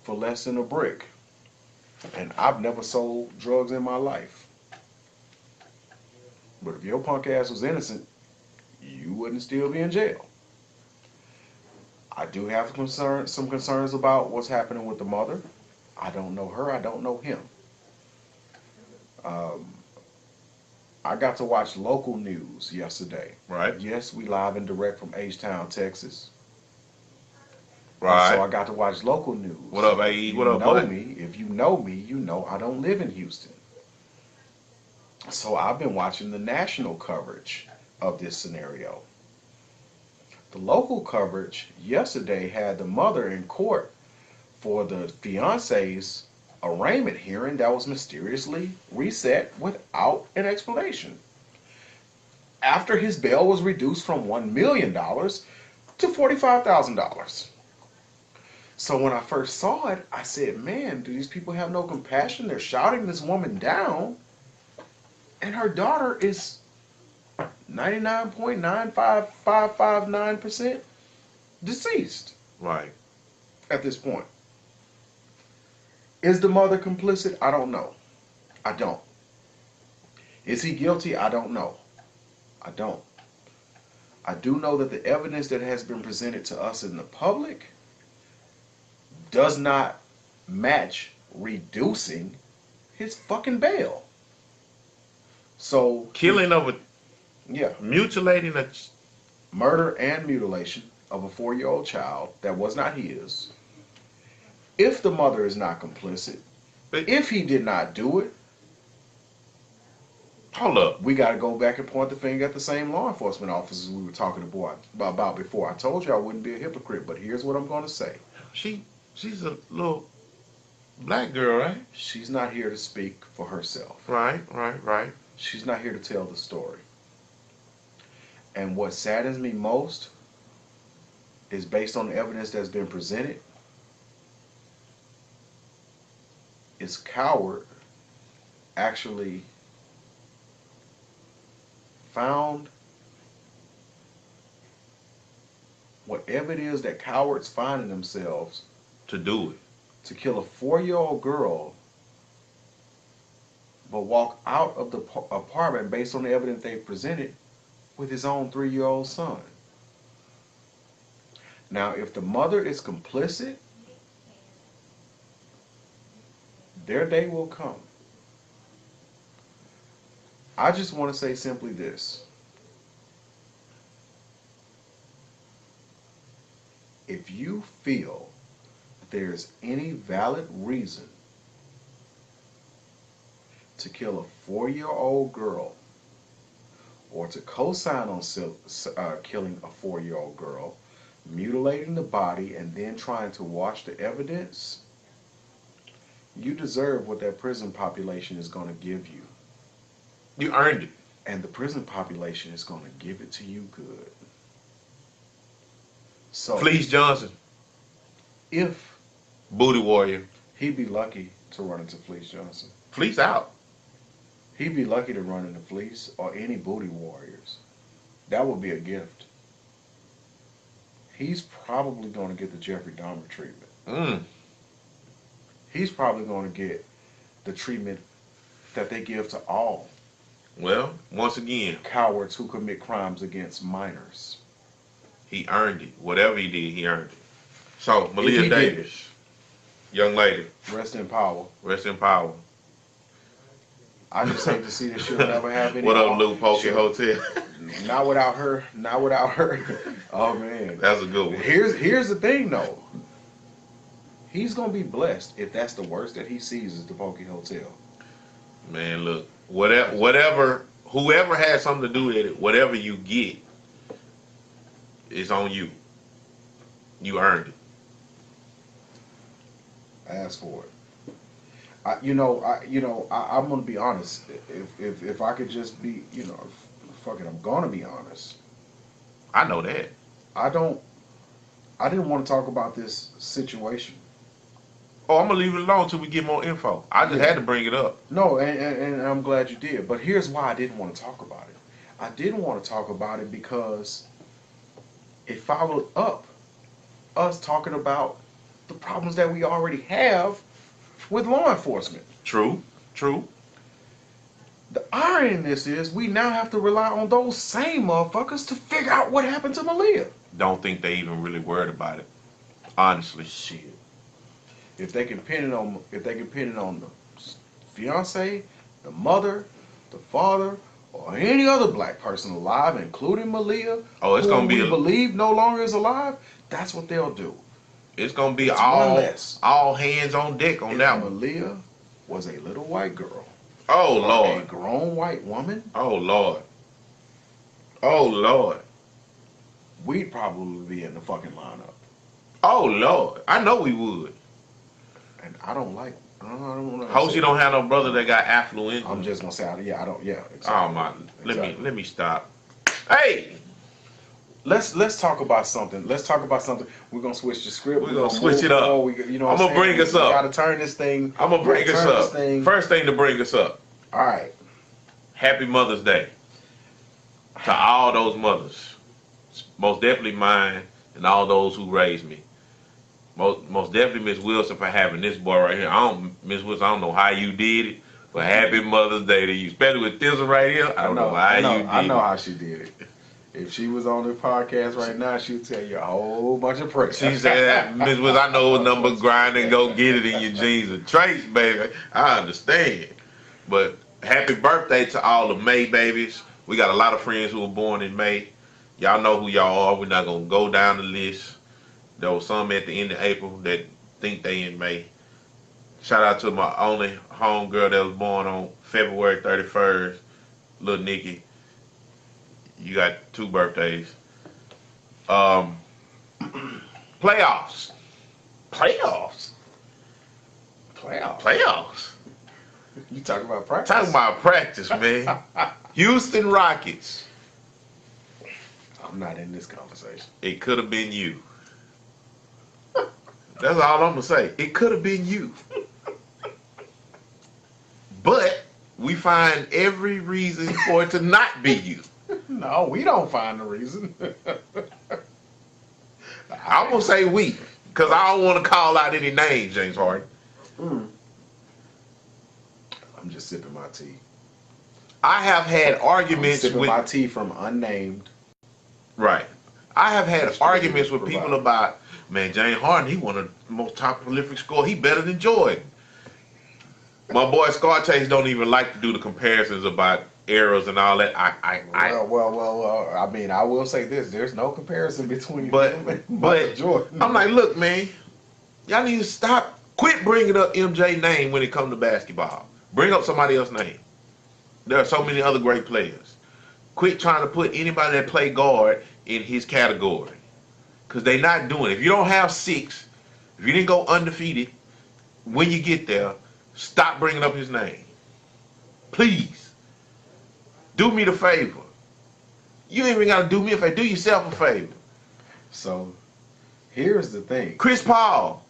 for less than a brick. And I've never sold drugs in my life. But if your punk ass was innocent, you wouldn't still be in jail. I do have some concerns about what's happening with the mother. I don't know her. I don't know him. I got to watch local news yesterday. Right. Yes, we live and direct from H-Town, Texas. Right. So I got to watch local news. What up, AE? What up, bud? bud? If you know me, you know I don't live in Houston. So I've been watching the national coverage of this scenario. The local coverage yesterday had the mother in court for the fiance's arraignment hearing that was mysteriously reset without an explanation. After his bail was reduced from $1 million to $45,000. So when I first saw it, I said, man, do these people have no compassion? They're shouting this woman down, and her daughter is 99.95559% deceased. Right. At this point. Is the mother complicit? I don't know. I don't. Is he guilty? I don't know. I don't. I do know that the evidence that has been presented to us in the public does not match reducing his fucking bail. So Killing of a, yeah, mutilating a, murder and mutilation of a 4-year-old child that was not his. If the mother is not complicit, if he did not do it, hold up. we got to go back and point the finger at the same law enforcement officers we were talking about before. I told you I wouldn't be a hypocrite, but here's what I'm going to say. She's a little black girl, right? She's not here to speak for herself. Right. She's not here to tell the story. And what saddens me most is based on the evidence that's been presented, is Coward actually found whatever it is that cowards find in themselves To do it. to kill a 4-year-old girl, but walk out of the apartment based on the evidence they presented with his own 3-year-old son. Now, if the mother is complicit, their day will come. I just want to say simply this. If you feel that there's any valid reason to kill a 4-year-old girl or to co-sign on killing a 4-year-old girl, mutilating the body, and then trying to wash the evidence, you deserve what that prison population is going to give you. You earned it. And the prison population is going to give it to you good. So, Fleece Johnson, if booty warrior. he'd be lucky to run into Fleece Johnson. Fleece out. He'd be lucky to run into Fleece or any booty warriors. That would be a gift. He's probably going to get the Jeffrey Dahmer treatment. He's probably going to get the treatment that they give to all Well, once again, cowards who commit crimes against minors. he earned it. Whatever he did, he earned it. So, Leah he did Davis, young lady, Rest in power. rest in power. I just hate to see this shit never have any. What up, Lou Pokey Shit. Hotel? Not without her. Not without her. Oh man. That's a good one. Here's the thing though. He's gonna be blessed if that's the worst that he sees is the Pokey Hotel. Man, look, whoever has something to do with it, whatever you get, it's on you. You earned it. Ask for it. I'm gonna be honest. If I could just be, fuck it, I'm gonna be honest. I know that. I didn't want to talk about this situation. Oh, I'm gonna leave it alone till we get more info. I just had to bring it up. No, and I'm glad you did. But here's why I didn't want to talk about it. I didn't want to talk about it because it followed up us talking about the problems that we already have with law enforcement. True. The irony in this is we now have to rely on those same motherfuckers to figure out what happened to Malia. Don't think they even really worried about it. Honestly. Shit. If they can pin it on the fiance, the mother, the father, or any other black person alive, including Malia, Oh, it's gonna be we believe no longer is alive, that's what they'll do. It's gonna be It's one less. all hands on deck on that one. Malia was a little white girl. Oh or Lord. a grown white woman, Oh Lord. Oh Lord. we'd probably be in the fucking lineup. Oh Lord. I know we would. And I don't like. I don't know. Hope you don't have no brother that got affluent. I'm just gonna say, I don't. Yeah. Exactly. Oh my. Exactly. Let me stop. Hey. Let's talk about something. We're gonna switch the script. We're gonna switch it up. I'm gonna bring us up. Gotta turn this thing. I'm gonna bring us up. First thing to bring us up. All right. Happy Mother's Day to all those mothers. Most definitely mine and all those who raised me. Most definitely Miss Wilson for having this boy right here. Miss Wilson, I don't know how you did it, but happy Mother's Day to you. Especially with this one right here. I don't know how you did it. I know how she did it. If she was on the podcast right now, she would tell you a whole bunch of prayers. She said, Miss Wiz, I know a number, grind and go get it in your jeans and traits, baby. I understand. But happy birthday to all the May babies. We got a lot of friends who were born in May. Y'all know who y'all are. We're not going to go down the list. There was some at the end of April that think they in May. Shout out to my only homegirl that was born on February 31st, little Nikki. You got 2 birthdays. Playoffs. Playoffs. You talking about practice? Talking about practice, man. Houston Rockets. I'm not in this conversation. It could have been you. That's all I'm gonna say. It could have been you. But we find every reason for it to not be you. No, we don't find the reason. I'm gonna say we, because I don't want to call out any names, James Harden. I'm just sipping my tea. I have had I'm arguments sipping with my tea from unnamed. right. I have had That's arguments what with it is. people about, man, James Harden, he one of the most top prolific scorers. He better than Jordan. My boy Scar Chase don't even like to do the comparisons about eras and all that. Well. I mean, I will say this: there's no comparison between But him and Michael Jordan. I'm like, look, man, y'all need to stop. Quit bringing up MJ name when it comes to basketball. Bring up somebody else's name. There are so many other great players. Quit trying to put anybody that play guard in his category, because they not doing it. If you don't have 6, if you didn't go undefeated, when you get there, stop bringing up his name. Please. Do me the favor. You ain't even got to do me a favor. Do yourself a favor. So, here's the thing. Chris Paul,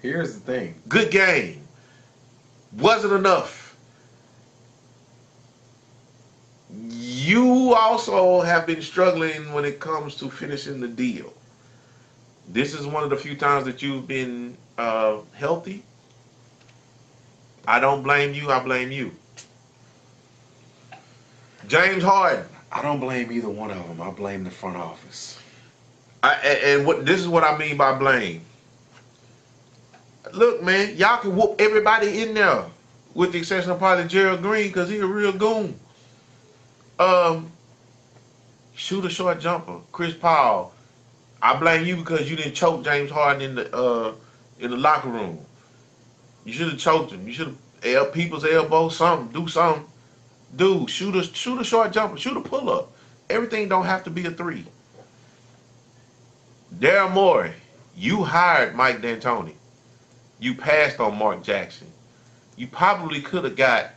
Here's the thing. good game. Wasn't enough. You also have been struggling when it comes to finishing the deal. This is one of the few times that you've been healthy. I don't blame you. I blame you. James Harden. I don't blame either one of them. I blame the front office. This is what I mean by blame. Look, man, y'all can whoop everybody in there, with the exception of probably Gerald Green, because he's a real goon. Shoot a short jumper, Chris Paul. I blame you because you didn't choke James Harden in the locker room. You should have choked him. You should have people's elbow, something, do something. Dude, shoot a short jumper, shoot a pull up. Everything don't have to be a 3. Daryl Morey, you hired Mike D'Antoni. You passed on Mark Jackson. You probably could have got.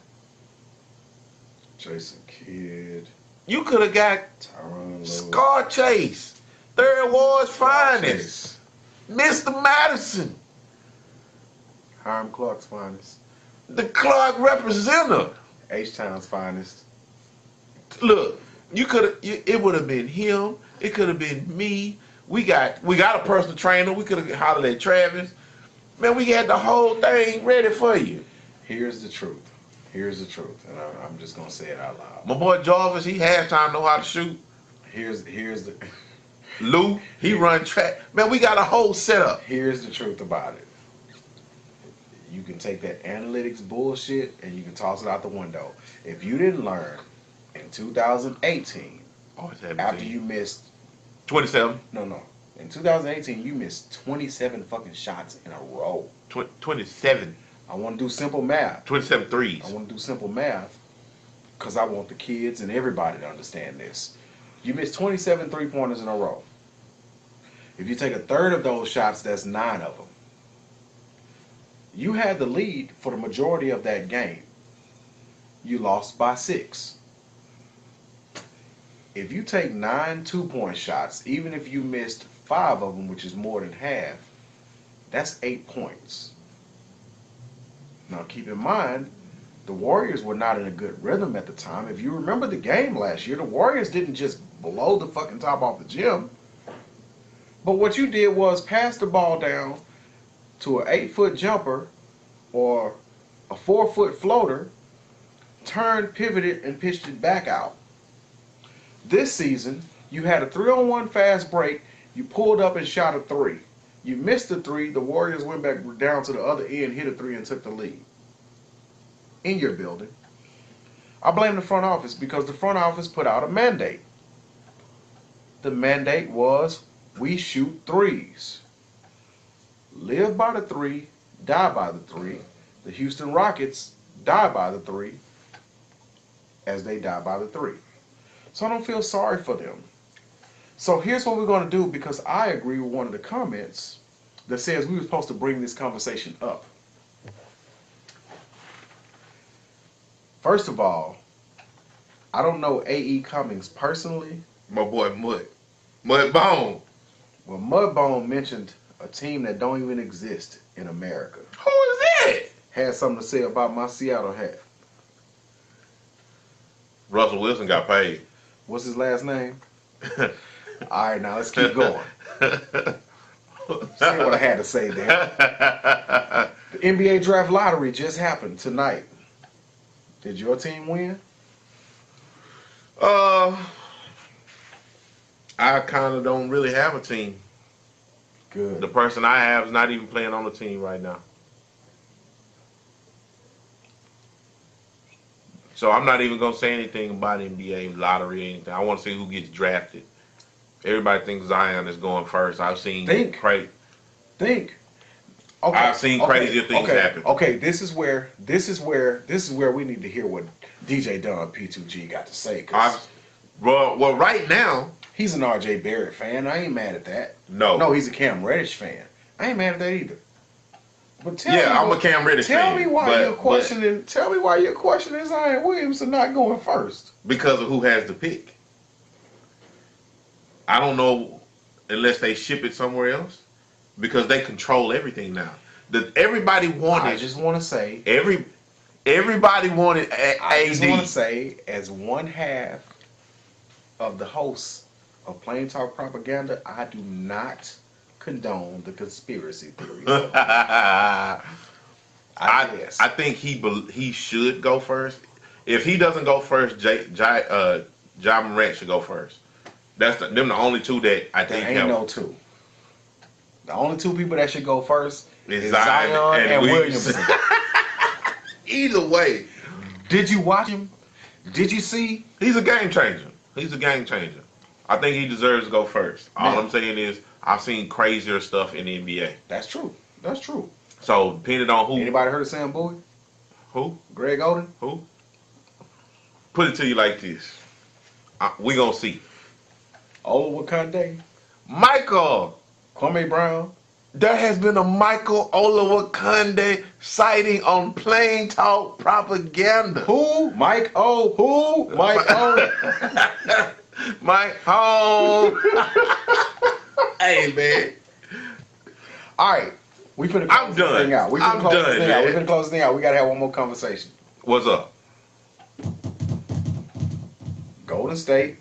Jason Kidd. You could have got Tyronn Lue. Scar Chase, Third Ward's finest, Mr. Madison, Hiram Clark's finest. the Clark representative. H-Town's finest. Look, you could have. It would have been him. It could have been me. We got a personal trainer. We could have hollered at Travis. Man, we had the whole thing ready for you. Here's the truth. Here's the truth, and I'm just gonna say it out loud. My boy Jarvis, he halftime know how to shoot. Here's the Lou, he run track. Man, we got a whole setup. here's the truth about it. You can take that analytics bullshit and you can toss it out the window. If you didn't learn in 2018, Oh, it's after you missed 27, in 2018 you missed 27 fucking shots in a row. 27, I want to do simple math. 27 threes. I want to do simple math because I want the kids and everybody to understand this. You missed 27 3-pointers in a row. If you take a third of those shots, that's 9 of them. You had the lead for the majority of that game. You lost by 6. If you take 9 2-point shots, even if you missed 5 of them, which is more than half, that's 8 points. Now keep in mind, the Warriors were not in a good rhythm at the time. If you remember the game last year, the Warriors didn't just blow the fucking top off the gym. But what you did was pass the ball down to an 8-foot jumper or a 4-foot floater, turned, pivoted, and pitched it back out. This season, You had a 3-on-1 fast break. You pulled up and shot a 3. You missed the 3. The Warriors went back down to the other end, hit a 3, and took the lead. In your building. I blame the front office because the front office put out a mandate. The mandate was we shoot 3s. Live by the 3, die by the 3. The Houston Rockets die by the 3 as they die by the 3. So I don't feel sorry for them. So here's what we're going to do, because I agree with one of the comments that says we were supposed to bring this conversation up. First of all, I don't know A.E. Cummings personally. My boy Mudbone. Well, Mudbone mentioned a team that don't even exist in America. Who is that? Had something to say about my Seattle hat. Russell Wilson got paid. What's his last name? All right, now let's keep going. See what I had to say there. The NBA draft lottery just happened tonight. Did your team win? I kind of don't really have a team. Good. The person I have is not even playing on the team right now. So I'm not even going to say anything about NBA lottery or anything. I want to see who gets drafted. Everybody thinks Zion is going first. I've seen crazy. Think. Okay. I've seen crazier things happen. Okay, this is where we need to hear what DJ Don P2G got to say. Well, right now he's an RJ Barrett fan. I ain't mad at that. No, he's a Cam Reddish fan. I ain't mad at that either. But I'm a Cam Reddish fan. Tell me why you're questioning Zion Williamson not going first. Because of who has the pick. I don't know unless they ship it somewhere else, because they control everything now. Everybody wanted. I just want to say everybody wanted AD. I just want to say, as one half of the hosts of Plain Talk Propaganda, I do not condone the conspiracy theories. I think he should go first. If he doesn't go first, Ja Morant should go first. Them the only two that I think. There ain't no two. The only two people that should go first is Zion and Williamson. Either way. Did you watch him? Did you see? He's a game changer. I think he deserves to go first. All I'm saying is I've seen crazier stuff in the NBA. That's true. So depending on who. Anybody heard of Sam Bowie? Who? Greg Oden? Who? Put it to you like this. We gonna see. Olawokande? Michael. Kwame Brown? There has been a Michael Olawokande sighting on Plain Talk Propaganda. Who? Mike O. Who? Mike O. Mike home. Hey man. All right. We finna close this thing out. We finna close this thing out. We gotta have one more conversation. What's up? Golden State.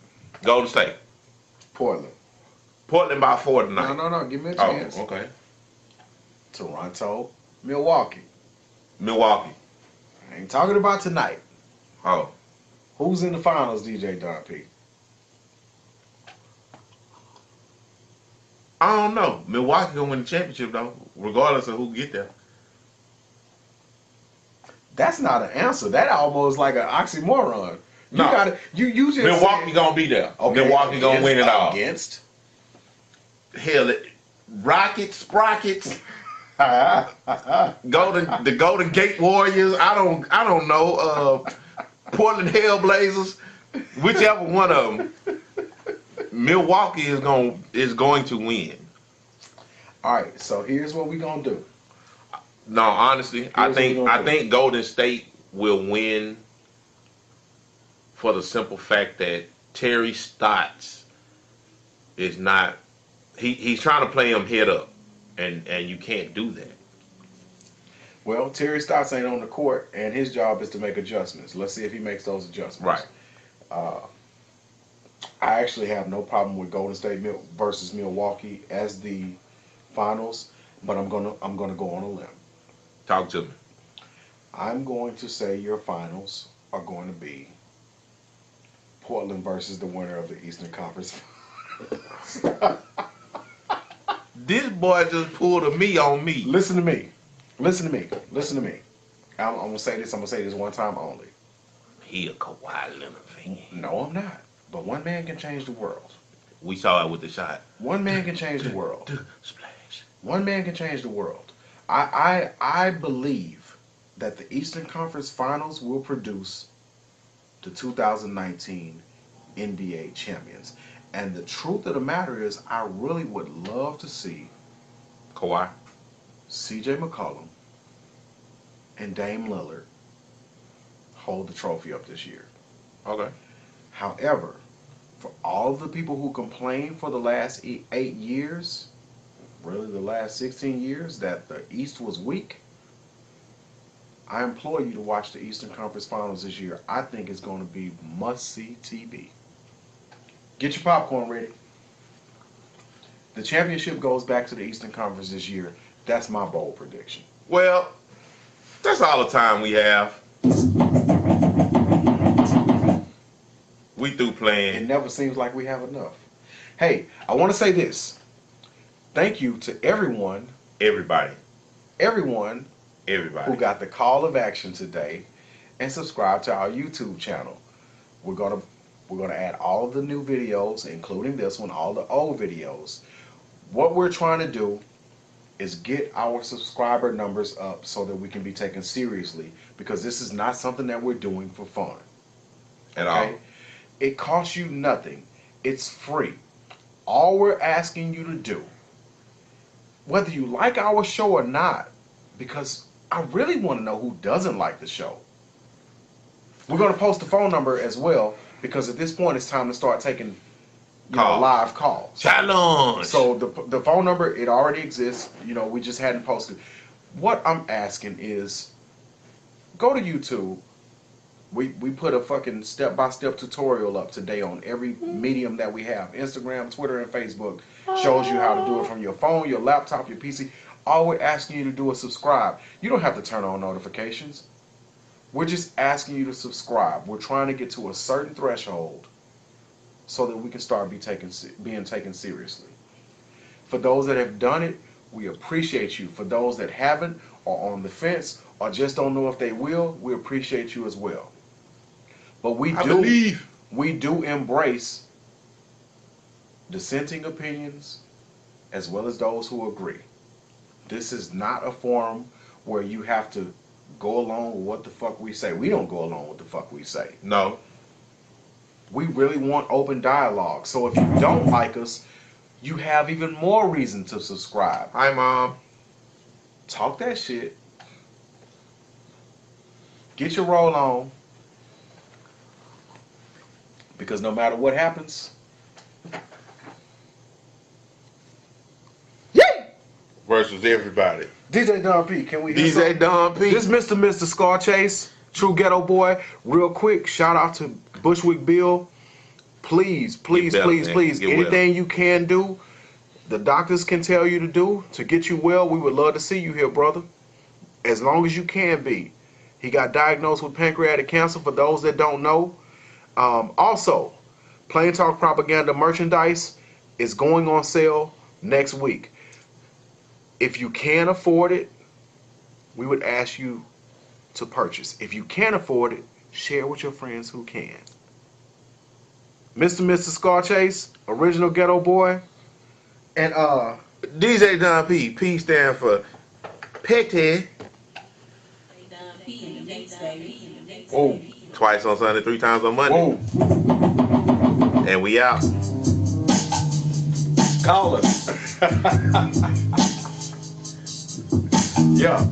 Portland by 4 tonight. No. Give me a chance. Oh, okay. Toronto. Milwaukee. I ain't talking about tonight. Oh. Who's in the finals, DJ Don P? I don't know. Milwaukee gonna win the championship though, regardless of who get there. That's not an answer. That almost like an oxymoron. You just Milwaukee gonna be there. Okay. Milwaukee gonna win it all. Against? Hell, Rockets, Sprockets. The Golden Gate Warriors. I don't know. Portland Hellblazers. Whichever one of them. Milwaukee is going to win. All right. So here's what we're gonna do. No, honestly, I think Golden State will win for the simple fact that Terry Stotts is not. He's trying to play him head up, and you can't do that. Well, Terry Stotts ain't on the court, and his job is to make adjustments. Let's see if he makes those adjustments. Right. I actually have no problem with Golden State versus Milwaukee as the finals, but I'm gonna go on a limb. Talk to me. I'm going to say your finals are going to be Portland versus the winner of the Eastern Conference This boy just pulled a me on me. Listen to me. Listen to me. Listen to me. I'm gonna say this. I'm gonna say this one time only. He a Kawhi Leonard fan. No, I'm not. But one man can change the world. We saw it with the shot. One man can change the world. Splash. One man can change the world. I believe that the Eastern Conference Finals will produce the 2019 NBA champions. And the truth of the matter is, I really would love to see Kawhi. CJ McCollum and Dame Lillard hold the trophy up this year. Okay. However, for all of the people who complain for the last 8 years, really the last 16 years, that the East was weak, I implore you to watch the Eastern Conference Finals this year. I think it's going to be must-see TV. Get your popcorn ready. The championship goes back to the Eastern Conference this year. That's my bold prediction. Well, that's all the time we have. We through It playing. never seems like we have enough. Hey, I want to say this. Thank you to everyone Everybody. who got the call of action today and subscribe to our YouTube channel. We're gonna add all of the new videos, including this one, all the old videos. What we're trying to do is get our subscriber numbers up so that we can be taken seriously, because this is not something that we're doing for fun. At all. It costs you nothing. It's free. All we're asking you to do, whether you like our show or not, because I really want to know who doesn't like the show. We're going to post the phone number as well, because at this point it's time to start taking live calls. Challenge. So the phone number, it already exists. We just hadn't posted. What I'm asking is, go to YouTube. We put a fucking step-by-step tutorial up today on every medium that we have. Instagram, Twitter, and Facebook shows you how to do it from your phone, your laptop, your PC. All we're asking you to do is subscribe. You don't have to turn on notifications. We're just asking you to subscribe. We're trying to get to a certain threshold so that we can start being taken seriously. For those that have done it, we appreciate you. For those that haven't, or on the fence, or just don't know if they will, we appreciate you as well. But we do embrace dissenting opinions as well as those who agree. This is not a forum where you have to go along with what the fuck we say. We don't go along with the fuck we say. No. We really want open dialogue. So if you don't like us, you have even more reason to subscribe. Hi, Mom. Talk that shit. Get your roll on. Because no matter what happens, Versus everybody. DJ Don P, can we hear DJ something? Don P. This Mr. Scar Chase, True Ghetto Boy. Real quick, shout out to Bushwick Bill. Please, Get better, man. Get anything well. you can do, the doctors can tell you to do to get you well. We would love to see you here, brother. As long as you can be. He got diagnosed with pancreatic cancer, for those that don't know. Also, Plain Talk Propaganda merchandise is going on sale next week. If you can afford it, we would ask you to purchase. If you can't afford it, share with your friends who can. Mr. Scar Chase, original ghetto boy, and DJ Don P. P stand for Petty. whoa, Twice on Sunday, 3 times on Monday. whoa, And we out. call us. Yeah.